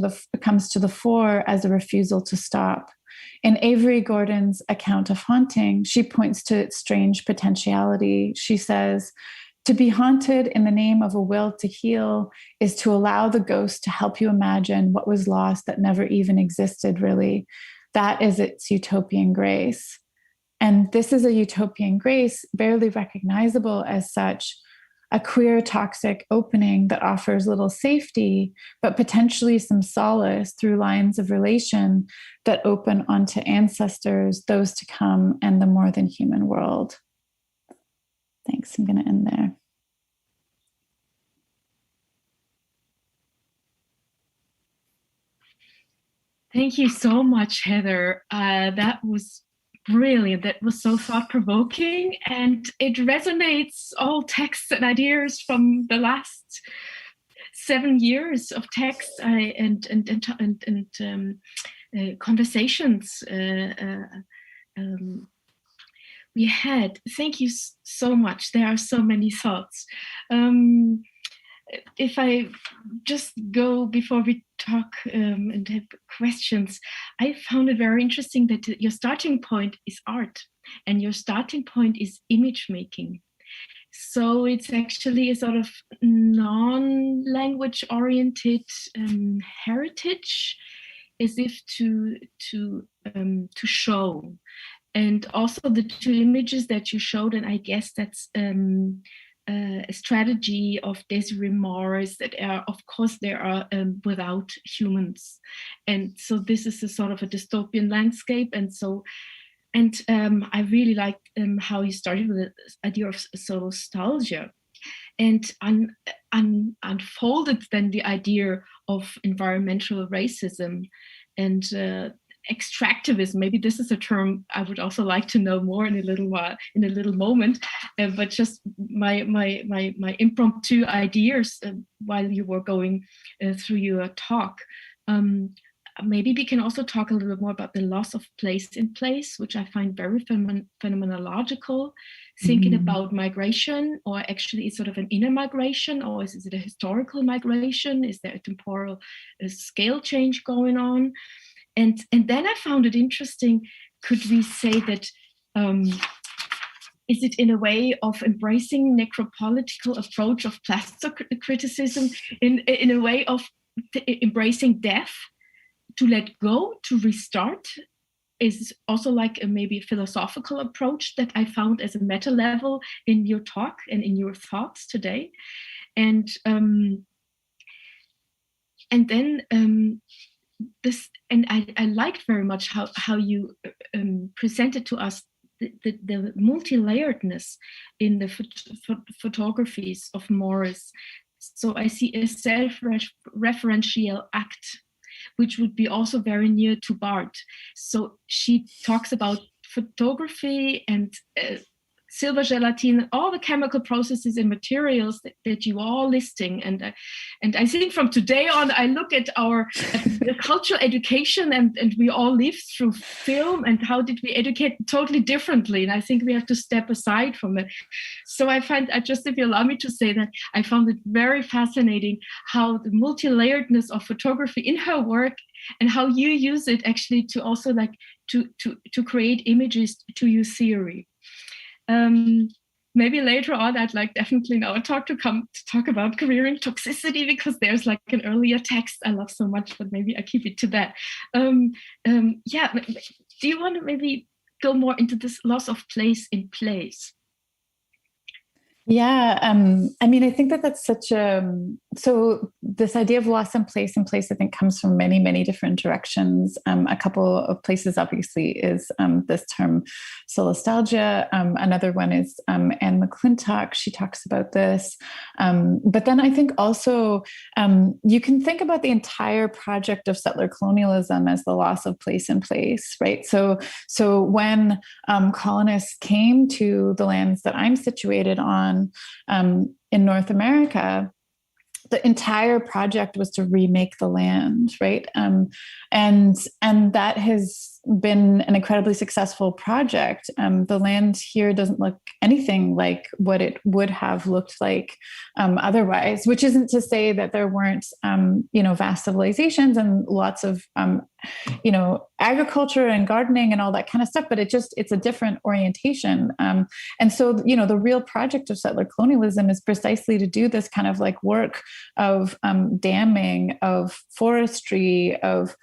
to the fore as a refusal to stop. In Avery Gordon's account of haunting, she points to its strange potentiality. She says, "To be haunted in the name of a will to heal is to allow the ghost to help you imagine what was lost that never even existed, really. That is its utopian grace." And this is a utopian grace, barely recognizable as such, a queer, toxic opening that offers little safety, but potentially some solace through lines of relation that open onto ancestors, those to come, and the more than human world. Thanks, I'm going to end there. Thank you so much, Heather. That was brilliant. That was so thought-provoking, and it resonates all texts and ideas from the last 7 years of texts and conversations we had. Thank you so much. There are so many thoughts. If I just go before we talk and have questions, I found it very interesting that your starting point is art and your starting point is image making. So it's actually a sort of non-language oriented heritage, as if to show. And also the two images that you showed, and I guess that's a strategy of Desiree Morris that are, of course, there are without humans. And so this is a sort of a dystopian landscape. And so, I really liked how you started with the idea of solastalgia and unfolded then the idea of environmental racism and extractivism. Maybe this is a term I would also like to know more in a little while, in a little moment. But just my impromptu ideas while you were going through your talk. Maybe we can also talk a little bit more about the loss of place in place, which I find very phenomenological. Thinking about migration, or actually is sort of an inner migration, or is it a historical migration? Is there a temporal scale change going on? And then I found it interesting, could we say that, is it in a way of embracing necropolitical approach of plastocriticism, in a way of embracing death, to let go, to restart, is also like a maybe philosophical approach that I found as a meta level in your talk and in your thoughts today. And then this, and I liked very much how you presented to us the multi-layeredness in the photographies of Morris. So I see a self-referential act, which would be also very near to Bart. So she talks about photography and silver gelatin, all the chemical processes and materials that you are listing. And I think from today on, I look at the cultural education and we all live through film, and how did we educate totally differently? And I think we have to step aside from it. So I find, just if you allow me to say that, I found it very fascinating how the multi-layeredness of photography in her work, and how you use it actually to also like to create images to your theory. Maybe later on, I'd like definitely in our talk to talk about careering toxicity, because there's like an earlier text I love so much, but maybe I keep it to that. Yeah, do you want to maybe go more into this loss of place in place? Yeah, I mean, I think that's such so this idea of loss in place, I think comes from many, many different directions. A couple of places, obviously, is this term solastalgia. Another one is Anne McClintock. She talks about this. But then I think also you can think about the entire project of settler colonialism as the loss of place in place, right? So when colonists came to the lands that I'm situated on, in North America, the entire project was to remake the land, right? And that has been an incredibly successful project. The land here doesn't look anything like what it would have looked like otherwise, which isn't to say that there weren't, vast civilizations and lots of, agriculture and gardening and all that kind of stuff, but it's a different orientation. And so, the real project of settler colonialism is precisely to do this kind of like work of damming, of forestry, of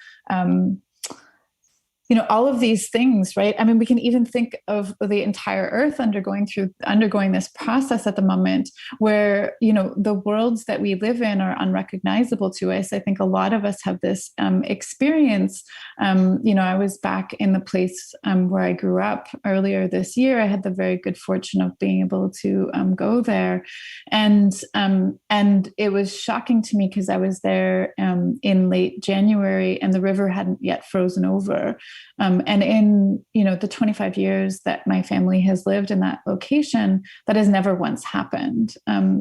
all of these things, right? I mean, we can even think of the entire Earth undergoing this process at the moment where, the worlds that we live in are unrecognizable to us. I think a lot of us have this experience. I was back in the place where I grew up earlier this year. I had the very good fortune of being able to go there. And it was shocking to me because I was there in late January and the river hadn't yet frozen over. And in, the 25 years that my family has lived in that location, that has never once happened.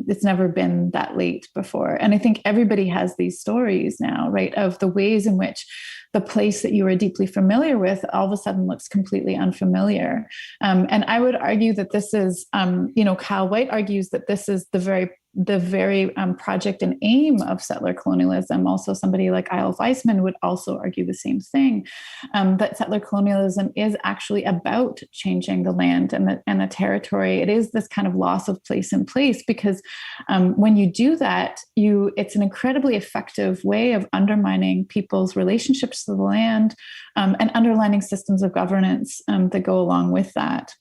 It's never been that late before. And I think everybody has these stories now, right, of the ways in which the place that you were deeply familiar with all of a sudden looks completely unfamiliar. And I would argue that this is, Kyle White argues that this is the very project and aim of settler colonialism. Also, somebody like I.L. Weisman would also argue the same thing, that settler colonialism is actually about changing the land and the territory. It is this kind of loss of place in place, because when you do that, it's an incredibly effective way of undermining people's relationships to the land and underlining systems of governance that go along with that.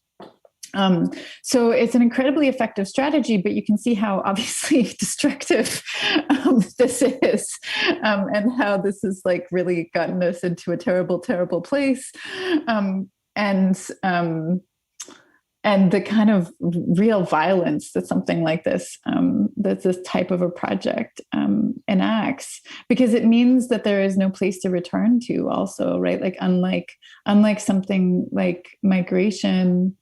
So it's an incredibly effective strategy, but you can see how obviously destructive this is, and how this has like really gotten us into a terrible, terrible place. And the kind of real violence that something like this, that this type of a project enacts, because it means that there is no place to return to also, right? Like unlike something like migration,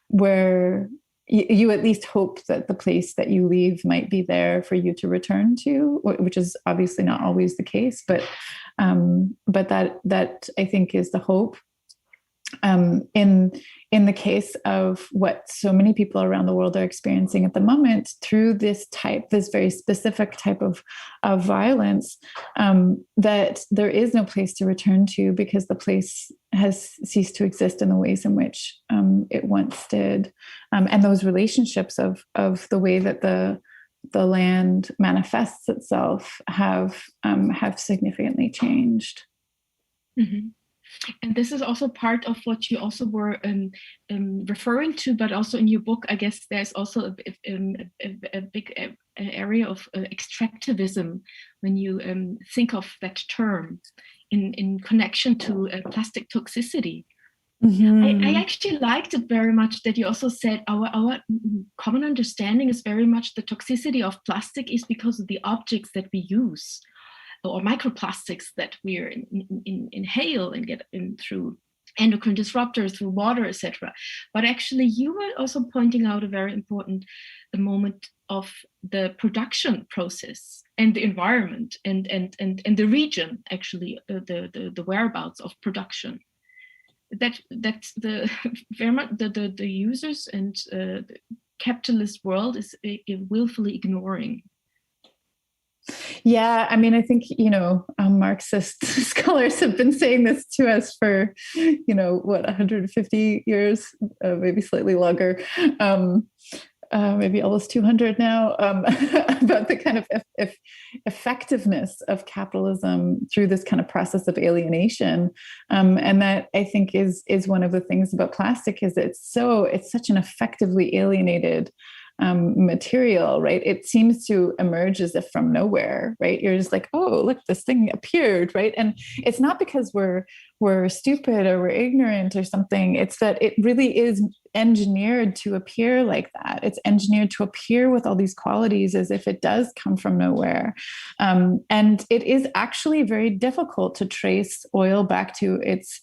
where you at least hope that the place that you leave might be there for you to return to, which is obviously not always the case, but that I think is the hope. In the case of what so many people around the world are experiencing at the moment through this very specific type of violence, that there is no place to return to because the place has ceased to exist in the ways in which it once did. And those relationships of the way that the land manifests itself have significantly changed. Mm-hmm. And this is also part of what you also were referring to, but also in your book, I guess there's also a big area of extractivism when you think of that term in connection to plastic toxicity. Mm-hmm. I actually liked it very much that you also said our common understanding is very much the toxicity of plastic is because of the objects that we use, or microplastics that we inhale and get in through endocrine disruptors, through water, etc. But actually, you were also pointing out a very important moment of the production process and the environment and the region, actually, the whereabouts of production. That's the very much the users and the capitalist world is willfully ignoring. Yeah, I mean, I think, Marxist scholars have been saying this to us for, 150 years, maybe slightly longer, maybe almost 200 now, about the kind of effectiveness of capitalism through this kind of process of alienation. And that I think is one of the things about plastic is that it's such an effectively alienated material, right? It seems to emerge as if from nowhere, right? You're just like, oh, look, this thing appeared, right? And it's not because we're stupid or we're ignorant or something. It's that it really is engineered to appear like that. It's engineered to appear with all these qualities as if it does come from nowhere. And it is actually very difficult to trace oil back to its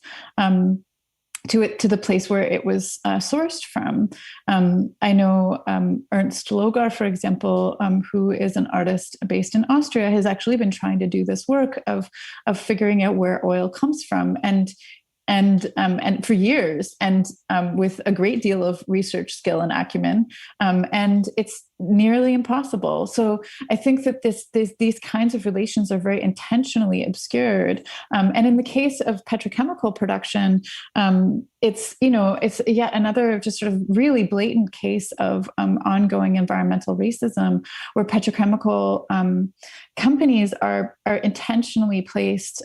to the place where it was sourced from. I know Ernst Logar, for example, who is an artist based in Austria, has actually been trying to do this work of figuring out where oil comes from, and for years, and with a great deal of research skill and acumen, and it's nearly impossible. So I think that these kinds of relations are very intentionally obscured. And in the case of petrochemical production, it's yet another just sort of really blatant case of ongoing environmental racism, where petrochemical companies are intentionally placed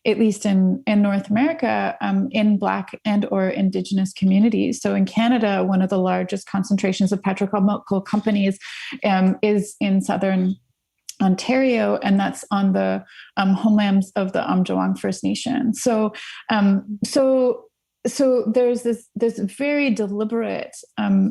at least in North America, in Black and or Indigenous communities. So in Canada, one of the largest concentrations of petrochemical companies is in southern Ontario, and that's on the homelands of the Amjawang First Nation. So there's this very deliberate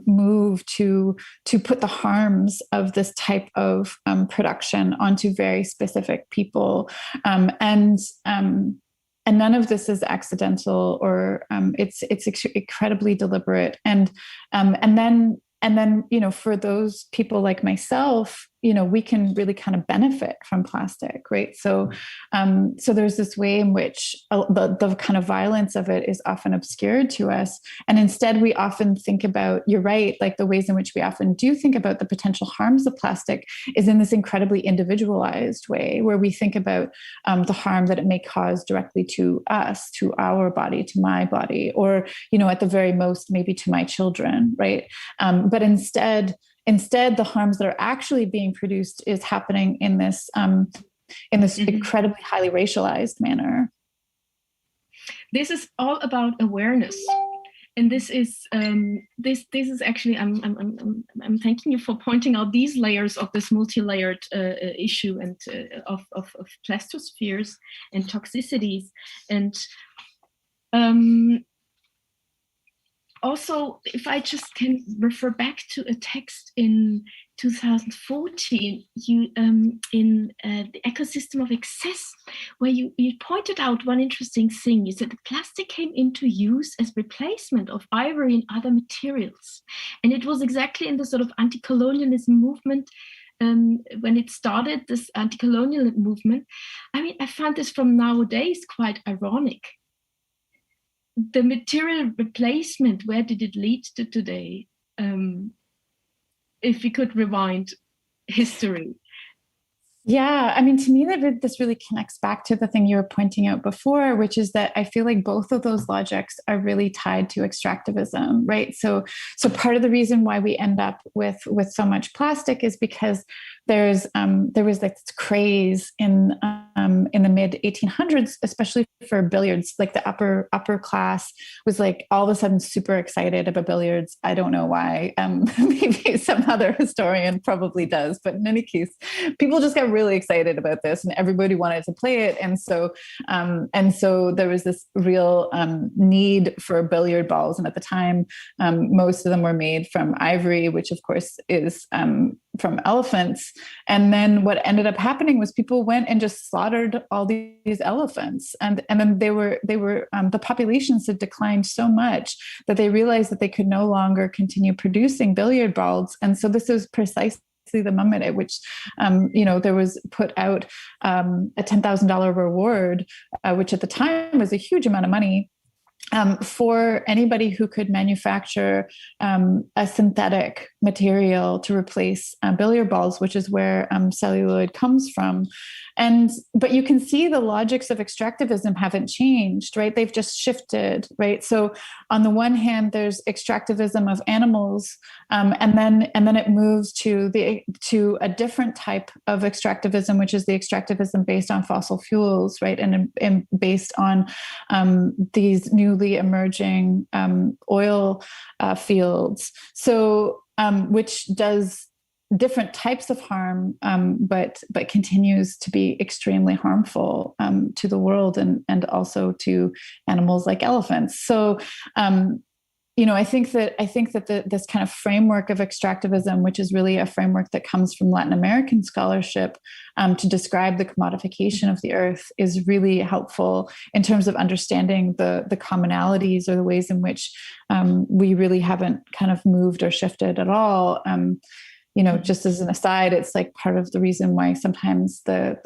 move to put the harms of this type of production onto very specific people, and none of this is accidental, or it's incredibly deliberate, and then for those people like myself, we can really kind of benefit from plastic, right? So there's this way in which the kind of violence of it is often obscured to us. And instead we often think about, you're right, like the ways in which we often do think about the potential harms of plastic is in this incredibly individualized way, where we think about the harm that it may cause directly to us, to our body, to my body, or, at the very most, maybe to my children, right? But instead, the harms that are actually being produced is happening in this incredibly highly racialized manner. This is all about awareness, and this is actually I'm thanking you for pointing out these layers of this multi-layered issue and of plastospheres and toxicities, and also, if I just can refer back to a text in 2014, in the ecosystem of excess, where you pointed out one interesting thing. You said that plastic came into use as replacement of ivory and other materials. And it was exactly in the sort of anti-colonialism movement, when it started, this anti-colonial movement. I mean, I found this from nowadays quite ironic. The material replacement, where did it lead to today? If we could rewind history. Yeah, I mean, to me, this really connects back to the thing you were pointing out before, which is that I feel like both of those logics are really tied to extractivism, right? So part of the reason why we end up with so much plastic is because there was like this craze in the mid 1800s, especially for billiards. Like the upper class was like all of a sudden super excited about billiards. I don't know why. Maybe some other historian probably does, but in any case, people just got really excited about this, and everybody wanted to play it. And so there was this real need for billiard balls. And at the time, most of them were made from ivory, which of course is from elephants. And then what ended up happening was people went and just slaughtered all these elephants, and then the populations had declined so much that they realized that they could no longer continue producing billiard balls. And so this is precisely the moment at which, there was put out a $10,000 reward, which at the time was a huge amount of money, for anybody who could manufacture a synthetic material to replace billiard balls, which is where celluloid comes from. But you can see the logics of extractivism haven't changed, right? They've just shifted, right? So on the one hand, there's extractivism of animals, and then it moves to a different type of extractivism, which is the extractivism based on fossil fuels, right? And based on these newly emerging oil fields. So which does different types of harm, but continues to be extremely harmful to the world and also to animals like elephants. So, I think that this kind of framework of extractivism, which is really a framework that comes from Latin American scholarship, to describe the commodification of the earth, is really helpful in terms of understanding the commonalities or the ways in which we really haven't kind of moved or shifted at all. Just as an aside, it's like part of the reason why sometimes the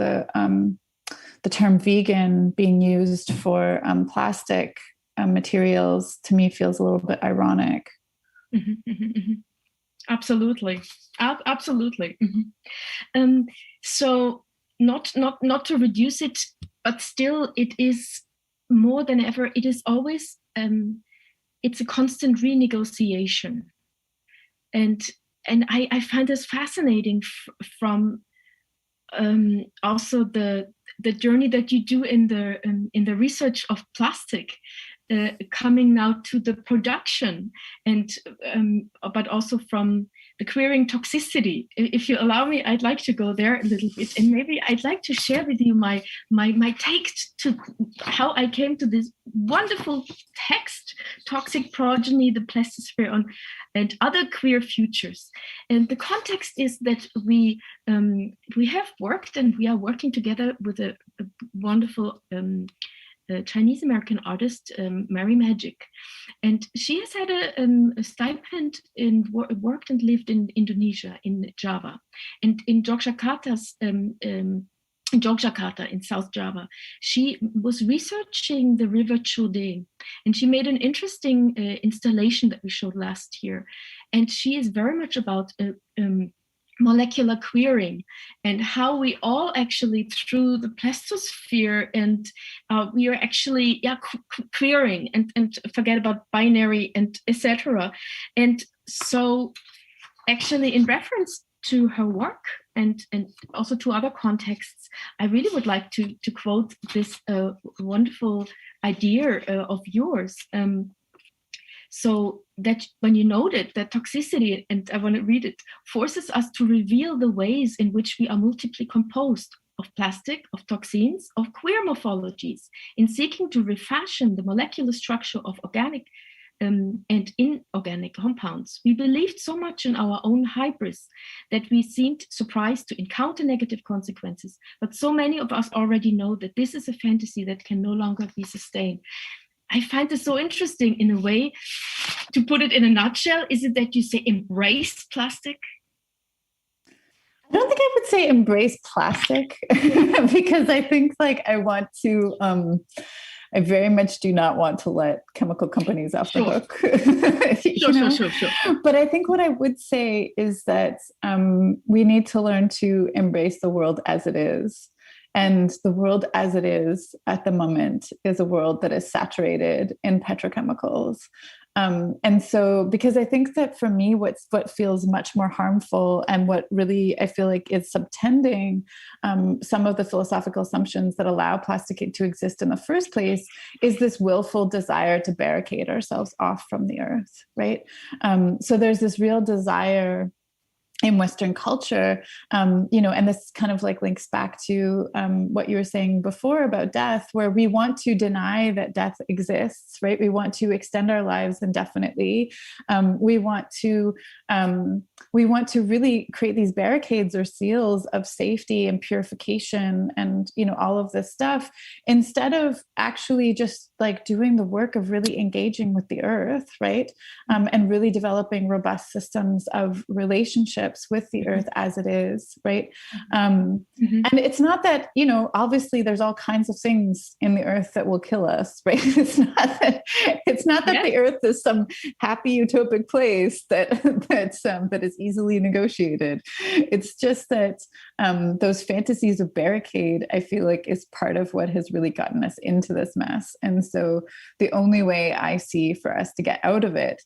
term vegan being used for plastic materials, to me, feels a little bit ironic. Absolutely. So not to reduce it, but still it is more than ever, it is always, it's a constant renegotiation. And I find this fascinating from also the journey that you do in the research of plastic, coming now to the production, and but also from the queering toxicity. If you allow me, I'd like to go there a little bit, and maybe I'd like to share with you my take to how I came to this wonderful text, Toxic Progeny, the Plastosphere and Other Queer Futures. And the context is that we have worked, and we are working together with a wonderful Chinese American artist, Mary Magic, and she has had a stipend and worked and lived in Indonesia, in Java, and in Yogyakarta, in South Java. She was researching the river Chode, and she made an interesting installation that we showed last year, and she is very much about molecular queering, and how we all actually, through the plastosphere, and we are actually queering, and forget about binary and etc. And so actually, in reference to her work and also to other contexts, I really would like to quote this wonderful idea of yours. So that when you noted that toxicity, and I want to read it, forces us to reveal the ways in which we are multiply composed of plastic, of toxins, of queer morphologies, in seeking to refashion the molecular structure of organic and inorganic compounds. We believed so much in our own hybris that we seemed surprised to encounter negative consequences. But so many of us already know that this is a fantasy that can no longer be sustained. I find this so interesting in a way. To put it in a nutshell, is it that you say embrace plastic? I don't think I would say embrace plastic because I think I want to, I very much do not want to let chemical companies off the hook. Sure. But I think what I would say is that we need to learn to embrace the world as it is. And the world as it is at the moment is a world that is saturated in petrochemicals. And so, because I think that for me, what feels much more harmful, and what really I feel like is subtending some of the philosophical assumptions that allow plastic to exist in the first place, is this willful desire to barricade ourselves off from the earth, right? So there's this real desire in Western culture, and this kind of links back to what you were saying before about death, where we want to deny that death exists, right? We want to extend our lives indefinitely. We want to really create these barricades or seals of safety and purification, and all of this stuff, instead of actually just doing the work of really engaging with the earth, right? And really developing robust systems of relationships with the earth as it is, right? And it's not that, obviously there's all kinds of things in the earth that will kill us, right? It's not that the earth is some happy utopic place that is easily negotiated. It's just that those fantasies of barricade, I feel like, is part of what has really gotten us into this mess. And so the only way I see for us to get out of it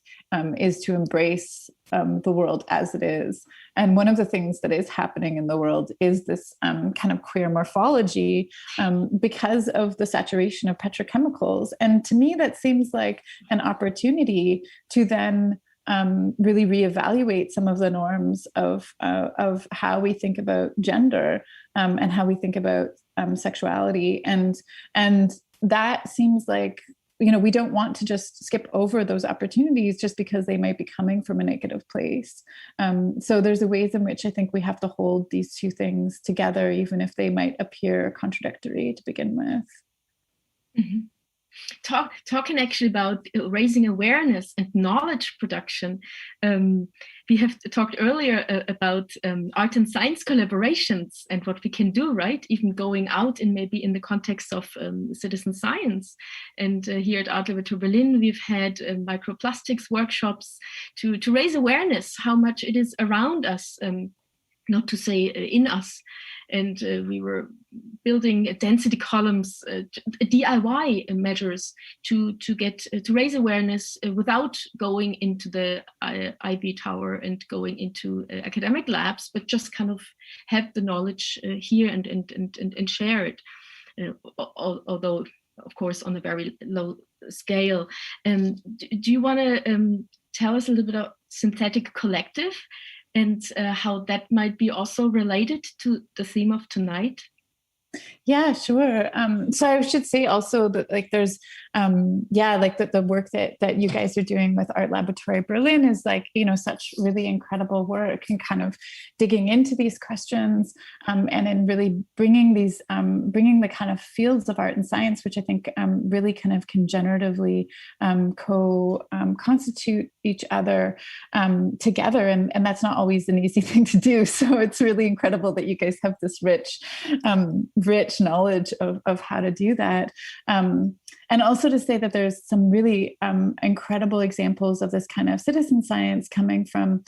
is to embrace the world as it is. And one of the things that is happening in the world is this kind of queer morphology because of the saturation of petrochemicals. And to me, that seems like an opportunity to then really reevaluate some of the norms of how we think about gender and how we think about sexuality. And that seems like, we don't want to just skip over those opportunities just because they might be coming from a negative place. So there's a ways in which I think we have to hold these two things together, even if they might appear contradictory to begin with. Mm-hmm. Talking actually about raising awareness and knowledge production. We have talked earlier about art and science collaborations and what we can do, right? Even going out and maybe in the context of citizen science. And here at Art Laboratory Berlin, we've had microplastics workshops to raise awareness how much it is around us. not to say in us. And we were building density columns, DIY measures to raise awareness without going into the Ivy Tower and going into academic labs, but just kind of have the knowledge here and share it. Although, of course, on a very low scale. Do you want to tell us a little bit about Synthetic Collective and how that might be also related to the theme of tonight? Yeah, sure. So I should say also that like there's like the work that you guys are doing with Art Laboratory Berlin is like, you know, such really incredible work and kind of digging into these questions and in really bringing these bringing the kind of fields of art and science, which I think really kind of can generatively constitute each other together, and that's not always an easy thing to do. So it's really incredible that you guys have this rich knowledge of how to do that. And also to say that there's some really incredible examples of this kind of citizen science coming from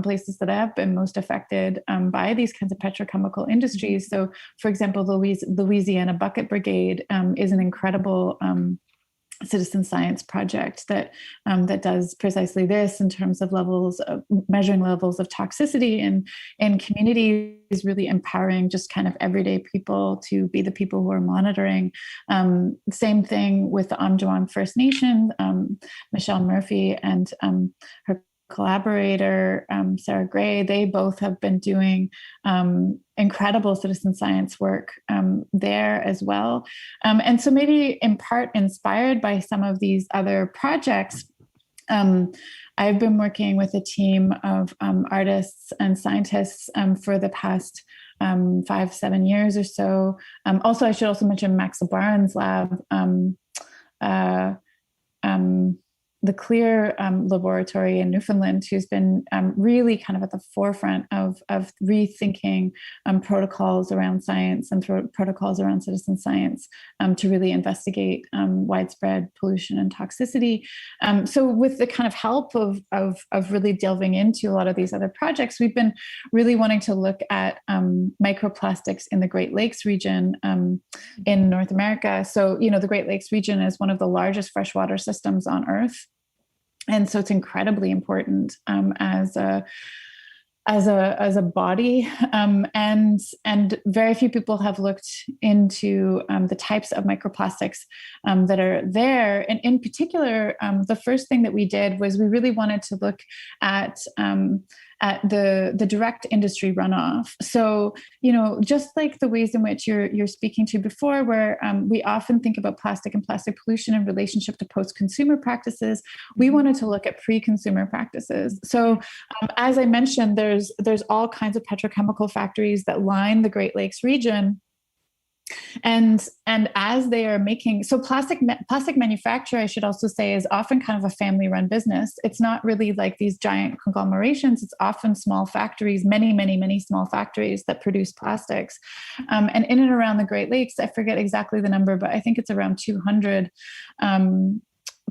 places that have been most affected by these kinds of petrochemical industries. So, for example, the Louisiana Bucket Brigade is an incredible citizen science project that does precisely this in terms of measuring levels of toxicity in communities, really empowering just kind of everyday people to be the people who are monitoring. Same thing with the Amjuang First Nation, Michelle Murphy and her collaborator, Sarah Gray. They both have been doing incredible citizen science work there as well. And so maybe in part inspired by some of these other projects, I've been working with a team of artists and scientists for the past 5-7 years or so. Also, I should also mention Max Barnes' lab, the CLEAR laboratory in Newfoundland, who's been really kind of at the forefront of rethinking protocols around science and protocols around citizen science to really investigate widespread pollution and toxicity. So with the kind of help of really delving into a lot of these other projects, we've been really wanting to look at microplastics in the Great Lakes region in North America. So, you know, the Great Lakes region is one of the largest freshwater systems on Earth. And so it's incredibly important as a body, and very few people have looked into the types of microplastics that are there. And in particular, the first thing that we did was we really wanted to look at the direct industry runoff. So, you know, just like the ways in which you're speaking to before, where we often think about plastic and plastic pollution in relationship to post-consumer practices, we wanted to look at pre-consumer practices. So, as I mentioned, there's all kinds of petrochemical factories that line the Great Lakes region. And as they are making, so plastic manufacture, I should also say, is often kind of a family-run business. It's not really like these giant conglomerations. It's often small factories, many small factories that produce plastics. And in and around the Great Lakes, I forget exactly the number, but I think it's around 200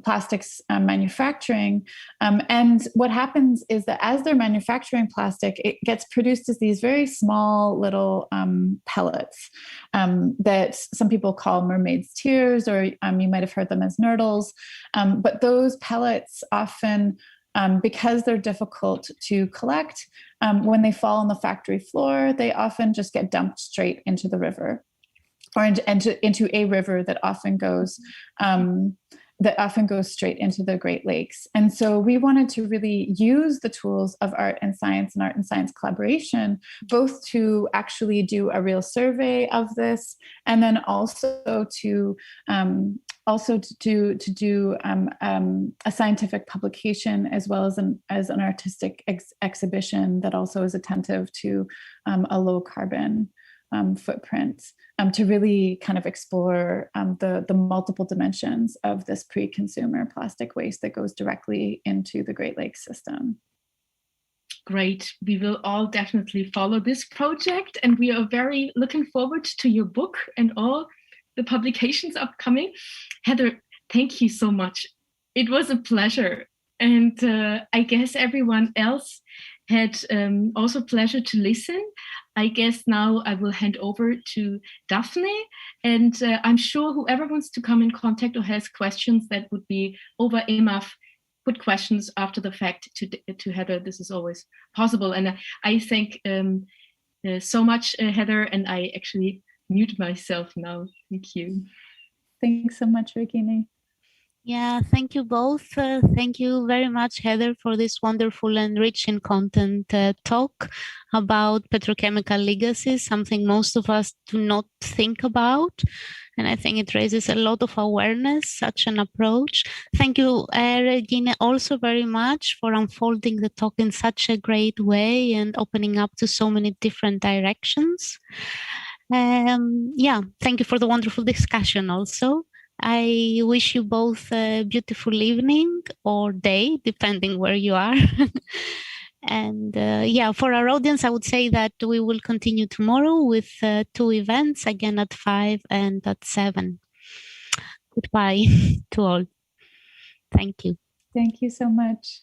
plastics manufacturing. And what happens is that as they're manufacturing plastic, it gets produced as these very small little pellets that some people call mermaid's tears, or you might have heard them as nurdles. But those pellets often, because they're difficult to collect, when they fall on the factory floor, they often just get dumped straight into the river, or into a river that often goes straight into the Great Lakes. And so we wanted to really use the tools of art and science collaboration, both to actually do a real survey of this, and then also to do a scientific publication, as well as an artistic exhibition that also is attentive to a low carbon footprint, to really kind of explore the multiple dimensions of this pre-consumer plastic waste that goes directly into the Great Lakes system. Great. We will all definitely follow this project, and we are very looking forward to your book and all the publications upcoming. Heather, thank you so much. It was a pleasure. And I guess everyone else had also pleasure to listen. I guess now I will hand over to Daphne, and I'm sure whoever wants to come in contact or has questions that would be over EMAF, put questions after the fact to Heather. This is always possible. And I thank so much, Heather, and I actually mute myself now. Thank you. Thanks so much, Regine. Yeah, thank you both. Thank you very much, Heather, for this wonderful and rich in content talk about petrochemical legacies, something most of us do not think about. And I think it raises a lot of awareness, such an approach. Thank you, Regine, also very much for unfolding the talk in such a great way and opening up to so many different directions. Yeah, thank you for the wonderful discussion also. I wish you both a beautiful evening or day, depending where you are. And yeah, for our audience, I would say that we will continue tomorrow with 2 events, again at 5 and at 7. Goodbye to all. Thank you. Thank you so much.